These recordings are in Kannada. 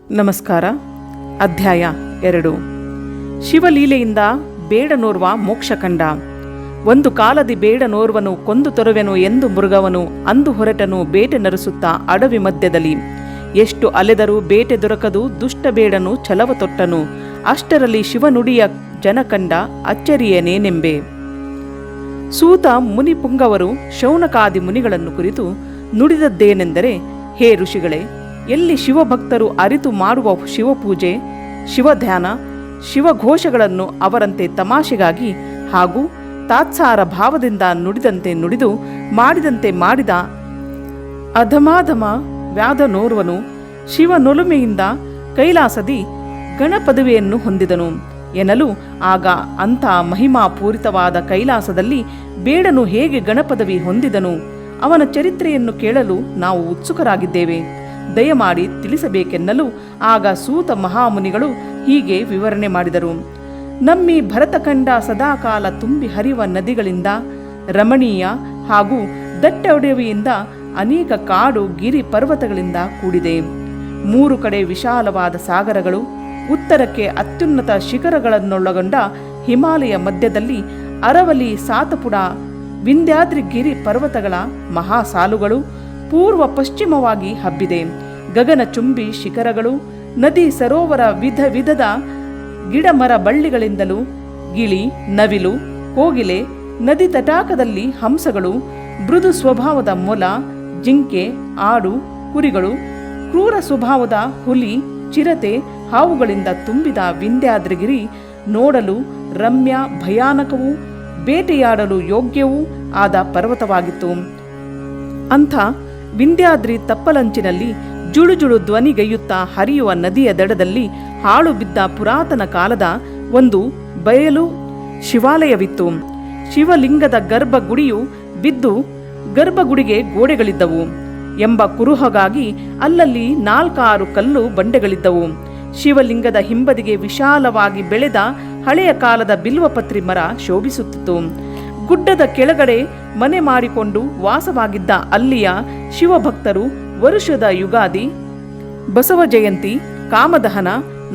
ನಮಸ್ಕಾರ. ಅಧ್ಯಾಯ 2. ಶಿವಲೀಲೆಯಿಂದ ಬೇಡನೋರ್ವ ಮೋಕ್ಷ ಕಂಡ. ಒಂದು ಕಾಲದಿ ಬೇಡನೋರ್ವನು ಕೊಂದು ತೊರುವೆನು ಎಂದು ಮೃಗವನು ಅಂದು ಹೊರಟನು ಬೇಟೆ ನರಿಸುತ್ತಾ ಅಡವಿ ಮಧ್ಯದಲ್ಲಿ. ಎಷ್ಟು ಅಲೆದರೂ ಬೇಟೆ ದೊರಕದು ದುಷ್ಟ ಬೇಡನು ಛಲವ ತೊಟ್ಟನು. ಅಷ್ಟರಲ್ಲಿ ಶಿವನುಡಿಯ ಜನ ಕಂಡ ಅಚ್ಚರಿಯೇನೆಂಬೆ. ಸೂತ ಮುನಿಪುಂಗವರು ಶೌನಕಾದಿ ಮುನಿಗಳನ್ನು ಕುರಿತು ನುಡಿದದ್ದೇನೆಂದರೆ, ಹೇ ಋಷಿಗಳೇ, ಎಲ್ಲಿ ಶಿವಭಕ್ತರು ಅರಿತು ಮಾಡುವ ಶಿವಪೂಜೆ, ಶಿವಧ್ಯಾನ, ಶಿವಘೋಷಗಳನ್ನು ಅವರಂತೆ ತಮಾಷೆಗಾಗಿ ಹಾಗೂ ತಾತ್ಸಾರ ಭಾವದಿಂದ ನುಡಿದಂತೆ ನುಡಿದು ಮಾಡಿದಂತೆ ಮಾಡಿದ ಅಧಮಾಧಮ ವ್ಯಾಧನೋರ್ವನು ಶಿವನೊಲುಮೆಯಿಂದ ಕೈಲಾಸದಿ ಗಣಪದವಿಯನ್ನು ಹೊಂದಿದನು ಎನ್ನಲು, ಆಗ ಅಂಥ ಮಹಿಮಾಪೂರಿತವಾದ ಕೈಲಾಸದಲ್ಲಿ ಬೇಡನು ಹೇಗೆ ಗಣಪದವಿ ಹೊಂದಿದನು? ಅವನ ಚರಿತ್ರೆಯನ್ನು ಕೇಳಲು ನಾವು ಉತ್ಸುಕರಾಗಿದ್ದೇವೆ. ದಯಮಾಡಿ ತಿಳಿಸಬೇಕೆನ್ನಲು ಆಗ ಸೂತ ಮಹಾಮುನಿಗಳು ಹೀಗೆ ವಿವರಣೆ ಮಾಡಿದರು. ನಮ್ಮಿ ಭರತಖಂಡ ಸದಾಕಾಲ ತುಂಬಿ ಹರಿಯುವ ನದಿಗಳಿಂದ, ರಮಣೀಯ ಹಾಗೂ ದಟ್ಟಡವಿಯಿಂದ, ಅನೇಕ ಕಾಡು ಗಿರಿ ಪರ್ವತಗಳಿಂದ ಕೂಡಿದೆ. 3 ಕಡೆ ವಿಶಾಲವಾದ ಸಾಗರಗಳು, ಉತ್ತರಕ್ಕೆ ಅತ್ಯುನ್ನತ ಶಿಖರಗಳನ್ನೊಳಗೊಂಡ ಹಿಮಾಲಯ, ಮಧ್ಯದಲ್ಲಿ ಅರವಲಿ, ಸಾತಪುಡ, ವಿಂಧ್ಯಾದ್ರಿಗಿರಿ ಪರ್ವತಗಳ ಮಹಾಸಾಲುಗಳು ಪೂರ್ವ ಪಶ್ಚಿಮವಾಗಿ ಹಬ್ಬಿದೆ. ಗಗನ ಚುಂಬಿ ಶಿಖರಗಳು, ನದಿ ಸರೋವರ, ವಿಧ ವಿಧದ ಗಿಡಮರ ಬಳ್ಳಿಗಳಿಂದಲೂ, ಗಿಳಿ, ನವಿಲು, ಕೋಗಿಲೆ, ನದಿ ತಟಾಕದಲ್ಲಿ ಹಂಸಗಳು, ಮೃದು ಸ್ವಭಾವದ ಮೊಲ, ಜಿಂಕೆ, ಆಡು, ಕುರಿಗಳು, ಕ್ರೂರ ಸ್ವಭಾವದ ಹುಲಿ, ಚಿರತೆ, ಹಾವುಗಳಿಂದ ತುಂಬಿದ ವಿಂಧ್ಯಾದ್ರಿಗಿರಿ ನೋಡಲು ರಮ್ಯ, ಭಯಾನಕವೂ ಬೇಟೆಯಾಡಲು ಯೋಗ್ಯವೂ ಆದ ಪರ್ವತವಾಗಿತ್ತು. ಅಂಥ ವಿಂಧ್ಯಾದ್ರಿ ತಪ್ಪಲಂಚಿನಲ್ಲಿ ಜುಳುಜುಳು ಧ್ವನಿಗೈಯುತ್ತಾ ಹರಿಯುವ ನದಿಯ ದಡದಲ್ಲಿ ಹಾಳು ಬಿದ್ದ ಪುರಾತನ ಕಾಲದ ಒಂದು ಬಯಲು ಶಿವಾಲಯವಿತ್ತು. ಶಿವಲಿಂಗದ ಗರ್ಭಗುಡಿಯು ಬಿದ್ದು ಗರ್ಭಗುಡಿಗೆ ಗೋಡೆಗಳಿದ್ದವು ಎಂಬ ಕುರುಹಗಾಗಿ ಅಲ್ಲಲ್ಲಿ 4-6 ಕಲ್ಲು ಬಂಡೆಗಳಿದ್ದವು. ಶಿವಲಿಂಗದ ಹಿಂಬದಿಗೆ ವಿಶಾಲವಾಗಿ ಬೆಳೆದ ಹಳೆಯ ಕಾಲದ ಬಿಲ್ವಪತ್ರಿ ಮರ ಶೋಭಿಸುತ್ತಿತ್ತು. ಗುಡ್ಡದ ಕೆಳಗಡೆ ಮನೆ ಮಾಡಿಕೊಂಡು ವಾಸವಾಗಿದ್ದ ಅಲ್ಲಿಯ ಶಿವಭಕ್ತರು ವರುಷದ ಯುಗಾದಿ, ಬಸವ ಜಯಂತಿ, ಕಾಮದಹನ,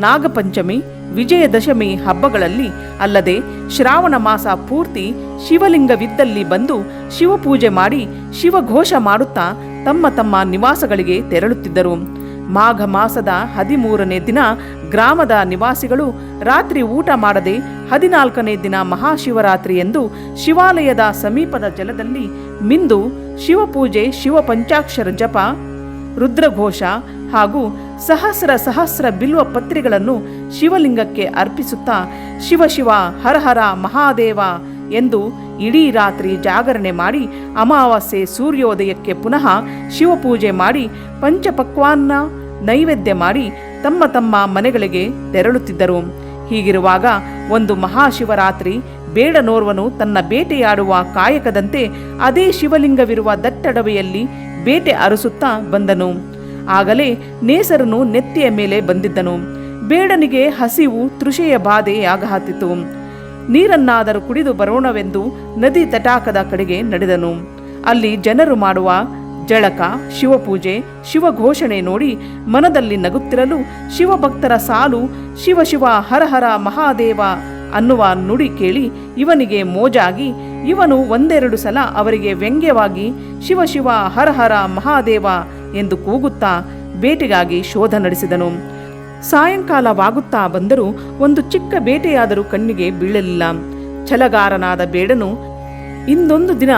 ನಾಗಪಂಚಮಿ, ವಿಜಯದಶಮಿ ಹಬ್ಬಗಳಲ್ಲಿ ಅಲ್ಲದೆ ಶ್ರಾವಣ ಮಾಸ ಪೂರ್ತಿ ಶಿವಲಿಂಗವಿದ್ದಲ್ಲಿ ಬಂದು ಶಿವಪೂಜೆ ಮಾಡಿ ಶಿವಘೋಷ ಮಾಡುತ್ತಾ ತಮ್ಮ ತಮ್ಮ ನಿವಾಸಗಳಿಗೆ ತೆರಳುತ್ತಿದ್ದರು. ಮಾಘ ಮಾಸದ 13ನೇ ದಿನ ಗ್ರಾಮದ ನಿವಾಸಿಗಳು ರಾತ್ರಿ ಊಟ ಮಾಡದೆ 14ನೇ ದಿನ ಮಹಾಶಿವರಾತ್ರಿ ಎಂದು ಶಿವಾಲಯದ ಸಮೀಪದ ಜಲದಲ್ಲಿ ಮಿಂದು ಶಿವಪೂಜೆ, ಶಿವ ಪಂಚಾಕ್ಷರ ಜಪ, ರುದ್ರಘೋಷ ಹಾಗೂ ಸಹಸ್ರ ಬಿಲ್ವ ಪತ್ರಿಗಳನ್ನು ಶಿವಲಿಂಗಕ್ಕೆ ಅರ್ಪಿಸುತ್ತಾ ಶಿವ ಶಿವ ಹರ ಹರ ಮಹಾದೇವ ಎಂದು ಇಡೀ ರಾತ್ರಿ ಜಾಗರಣೆ ಮಾಡಿ ಅಮಾವಾಸ್ಯೆ ಸೂರ್ಯೋದಯಕ್ಕೆ ಪುನಃ ಶಿವಪೂಜೆ ಮಾಡಿ ಪಂಚಪಕ್ವಾನ್ನ ನೈವೇದ್ಯ ಮಾಡಿ ತಮ್ಮ ತಮ್ಮ ಮನೆಗಳಿಗೆ ತೆರಳುತ್ತಿದ್ದರು. ಹೀಗಿರುವಾಗ ಒಂದು ಮಹಾಶಿವರಾತ್ರಿ ಬೇಡನೋರ್ವನು ತನ್ನ ಬೇಟೆಯಾಡುವ ಕಾಯಕದಂತೆ ಅದೇ ಶಿವಲಿಂಗವಿರುವ ದಟ್ಟಡವೆಯಲ್ಲಿ ಬೇಟೆ ಅರಸುತ್ತಾ ಬಂದನು. ಆಗಲೇ ನೇಸರನು ನೆತ್ತಿಯ ಮೇಲೆ ಬಂದಿದ್ದನು. ಬೇಡನಿಗೆ ಹಸಿವು, ತೃಷೆಯ ಬಾಧೆಯಾಗಹತ್ತಿತು. ನೀರನ್ನಾದರೂ ಕುಡಿದು ಬರೋಣವೆಂದು ನದಿ ತಟಾಕದ ಕಡೆಗೆ ನಡೆದನು. ಅಲ್ಲಿ ಜನರು ಮಾಡುವ ಜಳಕ, ಶಿವಪೂಜೆ, ಶಿವಘೋಷಣೆ ನೋಡಿ ಮನದಲ್ಲಿ ನಗುತ್ತಿರಲು ಶಿವಭಕ್ತರ ಸಾಲು ಶಿವ ಶಿವ ಹರ ಹರ ಮಹಾದೇವ ಅನ್ನುವ ನುಡಿ ಕೇಳಿ ಇವನಿಗೆ ಮೋಜಾಗಿ ಇವನು 1-2 ಸಲ ಅವರಿಗೆ ವ್ಯಂಗ್ಯವಾಗಿ ಶಿವ ಶಿವ ಹರ ಹರ ಮಹಾದೇವ ಎಂದು ಕೂಗುತ್ತಾ ಬೇಟೆಗಾಗಿ ಶೋಧ ನಡೆಸಿದನು. ಸಾಯಂಕಾಲವಾಗುತ್ತಾ ಬಂದರೂ ಒಂದು ಚಿಕ್ಕ ಬೇಟೆಯಾದರೂ ಕಣ್ಣಿಗೆ ಬೀಳಲಿಲ್ಲ. ಛಲಗಾರನಾದ ಬೇಡನು ಇಂದೊಂದು ದಿನ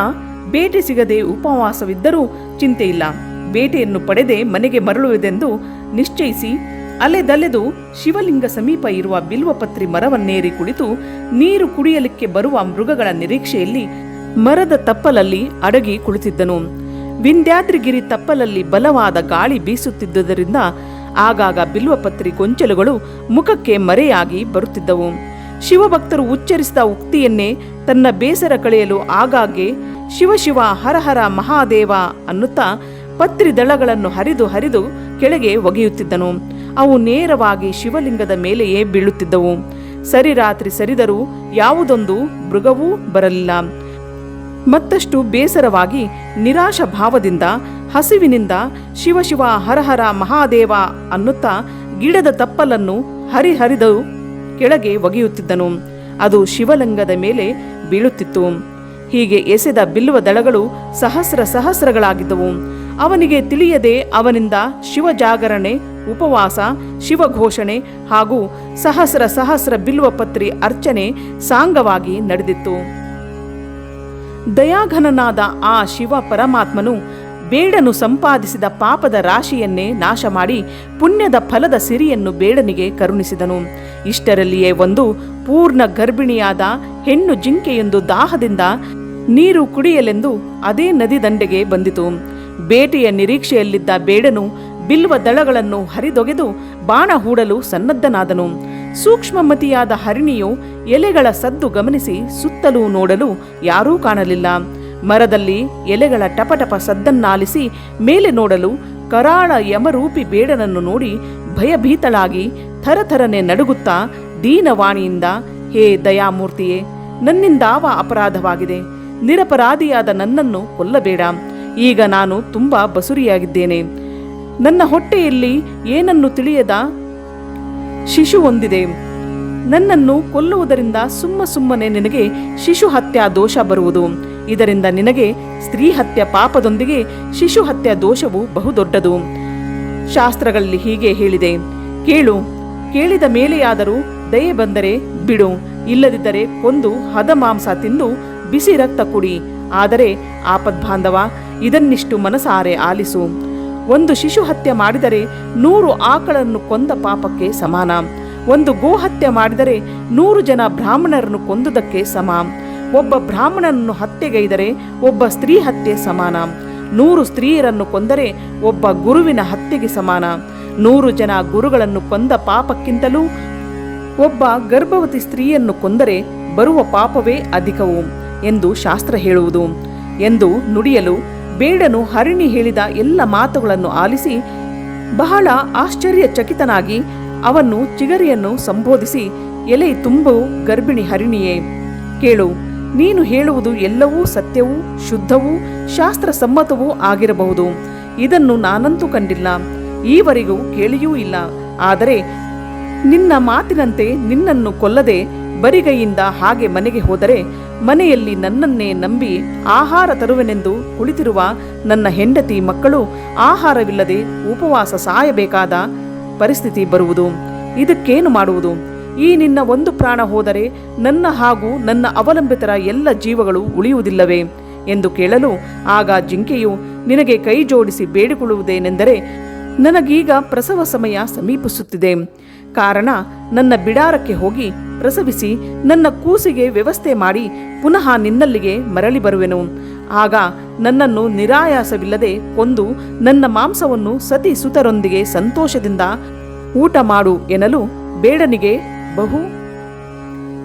ಬೇಟೆ ಸಿಗದೆ ಉಪವಾಸವಿದ್ದರೂ ಚಿಂತೆಯಿಲ್ಲ, ಬೇಟೆಯನ್ನು ಪಡೆದೇ ಮನೆಗೆ ಮರಳುವುದೆಂದು ನಿಶ್ಚಯಿಸಿ ಅಲೆದಲೆದು ಶಿವಲಿಂಗ ಸಮೀಪ ಇರುವ ಬಿಲ್ವಪತ್ರಿ ಮರವನ್ನೇರಿ ಕುಳಿತು ನೀರು ಕುಡಿಯಲಿಕ್ಕೆ ಬರುವ ಮೃಗಗಳ ನಿರೀಕ್ಷೆಯಲ್ಲಿ ಮರದ ತಪ್ಪಲಲ್ಲಿ ಅಡಗಿ ಕುಳಿತಿದ್ದನು. ವಿಂಧ್ಯಾದ್ರಿಗಿರಿ ತಪ್ಪಲಲ್ಲಿ ಬಲವಾದ ಗಾಳಿ ಬೀಸುತ್ತಿದ್ದುದರಿಂದ ಆಗಾಗ ಬಿಲ್ವಪತ್ರಿ ಗೊಂಚಲುಗಳು ಮುಖಕ್ಕೆ ಮರೆಯಾಗಿ ಬರುತ್ತಿದ್ದವು. ಶಿವಭಕ್ತರು ಉಚ್ಚರಿಸಿದ ಉಕ್ತಿಯನ್ನೇ ತನ್ನ ಬೇಸರ ಕಳೆಯಲು ಆಗಾಗ್ಗೆ ಶಿವ ಶಿವ ಹರ ಹರ ಮಹಾದೇವ ಅನ್ನುತ್ತಾ ಪತ್ರಿ ದಳಗಳನ್ನು ಹರಿದು ಕೆಳಗೆ ಒಗೆಯುತ್ತಿದ್ದನು. ಅವು ನೇರವಾಗಿ ಶಿವಲಿಂಗದ ಮೇಲೆಯೇ ಬೀಳುತ್ತಿದ್ದವು. ರಾತ್ರಿ ಸರಿದರೂ ಯಾವುದೊಂದು ಮೃಗವೂ ಬರಲಿಲ್ಲ. ಮತ್ತಷ್ಟು ಬೇಸರವಾಗಿ ನಿರಾಶ ಭಾವದಿಂದ ಹಸಿವಿನಿಂದ ಶಿವ ಶಿವ ಹರ ಹರ ಮಹಾದೇವ ಅನ್ನುತ್ತಾ ಗಿಡದ ತಪ್ಪಲನ್ನು ಹರಿದು ಕೆಳಗೆ ಒಗೆಯುತ್ತಿದ್ದನು. ಅದು ಶಿವಲಿಂಗದ ಮೇಲೆ ಬೀಳುತ್ತಿತ್ತು. ಹೀಗೆ ಎಸೆದ ಬಿಲ್ಲುವ ದಳಗಳು ಸಹಸ್ರಗಳಾಗಿದ್ದವು. ಅವನಿಗೆ ತಿಳಿಯದೆ ಅವನಿಂದ ಶಿವಜಾಗರಣೆ, ಉಪವಾಸ, ಶಿವಘೋಷಣೆ ಹಾಗೂ ಸಹಸ್ರ ಬಿಲ್ಲುವ ಪತ್ರಿ ಅರ್ಚನೆ ಸಾಂಗವಾಗಿ ನಡೆದಿತ್ತು. ದಯಾಘನನಾದ ಆ ಶಿವ ಪರಮಾತ್ಮನು ಬೇಡನು ಸಂಪಾದಿಸಿದ ಪಾಪದ ರಾಶಿಯನ್ನೇ ನಾಶ ಮಾಡಿ ಪುಣ್ಯದ ಫಲದ ಸಿರಿಯನ್ನು ಬೇಡನಿಗೆ ಕರುಣಿಸಿದನು. ಇಷ್ಟರಲ್ಲಿಯೇ ಒಂದು ಪೂರ್ಣ ಗರ್ಭಿಣಿಯಾದ ಹೆಣ್ಣು ಜಿಂಕೆಯೊಂದು ದಾಹದಿಂದ ನೀರು ಕುಡಿಯಲೆಂದು ಅದೇ ನದಿ ದಂಡೆಗೆ ಬಂದಿತು. ಬೇಟೆಯ ನಿರೀಕ್ಷೆಯಲ್ಲಿದ್ದ ಬೇಡನು ಬಿಲ್ವ ದಳಗಳನ್ನು ಹರಿದೊಗೆದು ಬಾಣ ಹೂಡಲು ಸನ್ನದ್ಧನಾದನು. ಸೂಕ್ಷ್ಮಮತಿಯಾದ ಹರಿಣಿಯು ಎಲೆಗಳ ಸದ್ದು ಗಮನಿಸಿ ಸುತ್ತಲೂ ನೋಡಲು ಯಾರೂ ಕಾಣಲಿಲ್ಲ. ಮರದಲ್ಲಿ ಎಲೆಗಳ ಟಪಟಪ ಸದ್ದನ್ನಾಲಿಸಿ ಮೇಲೆ ನೋಡಲು ಕರಾಳ ಯಮರೂಪಿ ಬೇಡನನ್ನು ನೋಡಿ ಭಯಭೀತಳಾಗಿ ಥರಥರನೆ ನಡುಗುತ್ತಾ ದೀನವಾಣಿಯಿಂದ, ಹೇ ದಯಾಮೂರ್ತಿಯೇ, ನನ್ನಿಂದಾವ ಅಪರಾಧವಾಗಿದೆ? ನಿರಪರಾಧಿಯಾದ ನನ್ನನ್ನು ಕೊಲ್ಲಬೇಡ. ಈಗ ನಾನು ತುಂಬ ಬಸುರಿಯಾಗಿದ್ದೇನೆ. ನನ್ನ ಹೊಟ್ಟೆಯಲ್ಲಿ ಏನನ್ನು ತಿಳಿಯದ ಶಿಶು ಹೊಂದಿದೆ. ನನ್ನನ್ನು ಕೊಲ್ಲುವುದರಿಂದ ಸುಮ್ಮನೆ ನಿನಗೆ ಶಿಶು ಹತ್ಯಾ ದೋಷ ಬರುವುದು. ಇದರಿಂದ ನಿನಗೆ ಸ್ತ್ರೀ ಹತ್ಯೆ ಪಾಪದೊಂದಿಗೆ ಶಿಶು ಹತ್ಯಾ ದೋಷವು ಬಹುದೊಡ್ಡದು. ಶಾಸ್ತ್ರಗಳಲ್ಲಿ ಹೀಗೆ ಹೇಳಿದೆ. ಕೇಳು, ಕೇಳಿದ ಮೇಲೆಯಾದರೂ ದಯೆ ಬಂದರೆ ಬಿಡು, ಇಲ್ಲದಿದ್ದರೆ ಕೊಂದು ಹದ ಮಾಂಸ ತಿಂದು ಬಿಸಿ ರಕ್ತ ಕುಡಿ. ಆದರೆ ಆಪದ್ಬಾಂಧವ, ಇದನ್ನಿಷ್ಟು ಮನಸಾರೆ ಆಲಿಸು. ಒಂದು ಶಿಶು ಹತ್ಯೆ ಮಾಡಿದರೆ 100 ಆಕಳನ್ನು ಕೊಂದ ಪಾಪಕ್ಕೆ ಸಮಾನ. ಒಂದು ಗೋಹತ್ಯೆ ಮಾಡಿದರೆ 100 ಜನ ಬ್ರಾಹ್ಮಣರನ್ನು ಕೊಂದುದಕ್ಕೆ ಸಮ. ಒಬ್ಬ ಬ್ರಾಹ್ಮಣನನ್ನು ಹತ್ಯೆಗೈದರೆ ಒಬ್ಬ ಸ್ತ್ರೀ ಹತ್ಯೆ ಸಮಾನ. 100 ಸ್ತ್ರೀಯರನ್ನು ಕೊಂದರೆ ಒಬ್ಬ ಗುರುವಿನ ಹತ್ಯೆಗೆ ಸಮಾನ. 100 ಜನ ಗುರುಗಳನ್ನು ಕೊಂದ ಪಾಪಕ್ಕಿಂತಲೂ ಒಬ್ಬ ಗರ್ಭವತಿ ಸ್ತ್ರೀಯನ್ನು ಕೊಂದರೆ ಬರುವ ಪಾಪವೇ ಅಧಿಕವು ಎಂದು ಶಾಸ್ತ್ರ ಹೇಳುವುದು ಎಂದು ನುಡಿಯಲು, ಬೇಡನು ಹರಿಣಿ ಹೇಳಿದ ಎಲ್ಲ ಮಾತುಗಳನ್ನು ಆಲಿಸಿ ಬಹಳ ಆಶ್ಚರ್ಯಚಕಿತನಾಗಿ ಅವನ್ನು ಚಿಗರಿಯನ್ನು ಸಂಬೋಧಿಸಿ, ಎಲೆ ತುಂಬು ಗರ್ಭಿಣಿ ಹರಿಣಿಯೇ, ಕೇಳು, ನೀನು ಹೇಳುವುದು ಎಲ್ಲವೂ ಸತ್ಯವೂ ಶುದ್ಧವೂ ಶಾಸ್ತ್ರಸಮ್ಮತವೂ ಆಗಿರಬಹುದು. ಇದನ್ನು ನಾನಂತೂ ಕಂಡಿಲ್ಲ, ಈವರೆಗೂ ಕೇಳಿಯೂ ಇಲ್ಲ. ಆದರೆ ನಿನ್ನ ಮಾತಿನಂತೆ ನಿನ್ನನ್ನು ಕೊಲ್ಲದೆ ಬರಿಗೈಯಿಂದ ಹಾಗೆ ಮನೆಗೆ ಹೋದರೆ ಮನೆಯಲ್ಲಿ ನನ್ನನ್ನೇ ನಂಬಿ ಆಹಾರ ತರುವೆನೆಂದು ಕುಳಿತಿರುವ ನನ್ನ ಹೆಂಡತಿ ಮಕ್ಕಳು ಆಹಾರವಿಲ್ಲದೆ ಉಪವಾಸ ಸಾಯಬೇಕಾದ ಪರಿಸ್ಥಿತಿ ಬರುವುದು. ಇದಕ್ಕೇನು ಮಾಡುವುದು? ಈ ನಿನ್ನ ಒಂದು ಪ್ರಾಣ ಹೋದರೆ ನನ್ನ ಹಾಗೂ ನನ್ನ ಅವಲಂಬಿತರ ಎಲ್ಲ ಜೀವಗಳು ಉಳಿಯುವುದಿಲ್ಲವೇ ಎಂದು ಕೇಳಲು, ಆಗ ಜಿಂಕೆಯು, ನಿನಗೆ ಕೈ ಜೋಡಿಸಿ ಬೇಡಿಕೊಳ್ಳುವುದೇನೆಂದರೆ, ನನಗೀಗ ಪ್ರಸವ ಸಮಯ ಸಮೀಪಿಸುತ್ತಿದೆ. ಕಾರಣ ನನ್ನ ಬಿಡಾರಕ್ಕೆ ಹೋಗಿ ಪ್ರಸವಿಸಿ ನನ್ನ ಕೂಸಿಗೆ ವ್ಯವಸ್ಥೆ ಮಾಡಿ ಪುನಃ ನಿನ್ನಲ್ಲಿಗೆ ಮರಳಿ ಬರುವೆನು. ಆಗ ನನ್ನನ್ನು ನಿರಾಯಾಸವಿಲ್ಲದೆ ಕೊಂದು ನನ್ನ ಮಾಂಸವನ್ನು ಸತಿ ಸುತರೊಂದಿಗೆ ಸಂತೋಷದಿಂದ ಊಟ ಮಾಡು ಎನ್ನಲು, ಬೇಡನಿಗೆ ಬಹು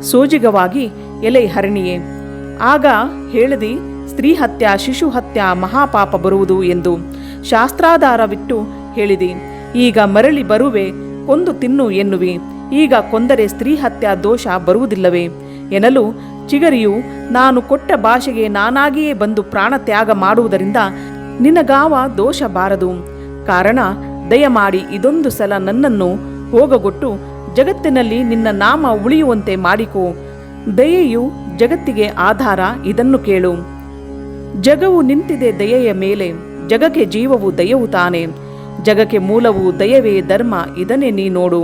ಸೋಜಿಗವಾಗಿ, ಎಲೆ ಹರಿಣಿಯೇ, ಆಗ ಹೇಳಿದಿ ಸ್ತ್ರೀ ಹತ್ಯಾ ಶಿಶು ಹತ್ಯಾ ಮಹಾಪಾಪ ಬರುವುದು ಎಂದು ಶಾಸ್ತ್ರಾಧಾರವಿಟ್ಟು ಹೇಳಿದಿ. ಈಗ ಮರಳಿ ಬರುವೆ, ಕೊಂದು ತಿನ್ನು ಎನ್ನುವಿ. ಈಗ ಕೊಂದರೆ ಸ್ತ್ರೀ ಹತ್ಯಾ ದೋಷ ಬರುವುದಿಲ್ಲವೇ ಎನ್ನಲು, ಚಿಗರಿಯು, ನಾನು ಕೊಟ್ಟ ಭಾಷೆಗೆ ನಾನಾಗಿಯೇ ಬಂದು ಪ್ರಾಣ ತ್ಯಾಗ ಮಾಡುವುದರಿಂದ ನಿನಗಾವ ದೋಷ ಬಾರದು. ಕಾರಣ ದಯಮಾಡಿ ಇದೊಂದು ಸಲ ನನ್ನನ್ನು ಹೋಗಗೊಟ್ಟು ಜಗತ್ತಿನಲ್ಲಿ ನಿನ್ನ ನಾಮ ಉಳಿಯುವಂತೆ ಮಾಡಿಕೋ. ದಯೆಯು ಜಗತ್ತಿಗೆ ಆಧಾರ, ಇದನ್ನು ಕೇಳು. ಜಗವು ನಿಂತಿದೆ ದಯೆಯ ಮೇಲೆ, ಜಗಕ್ಕೆ ಜೀವವು ದಯವು ತಾನೆ. ಜಗಕ್ಕೆ ಮೂಲವು ದಯವೇ ಧರ್ಮ, ಇದನ್ನೇ ನೀ ನೋಡು.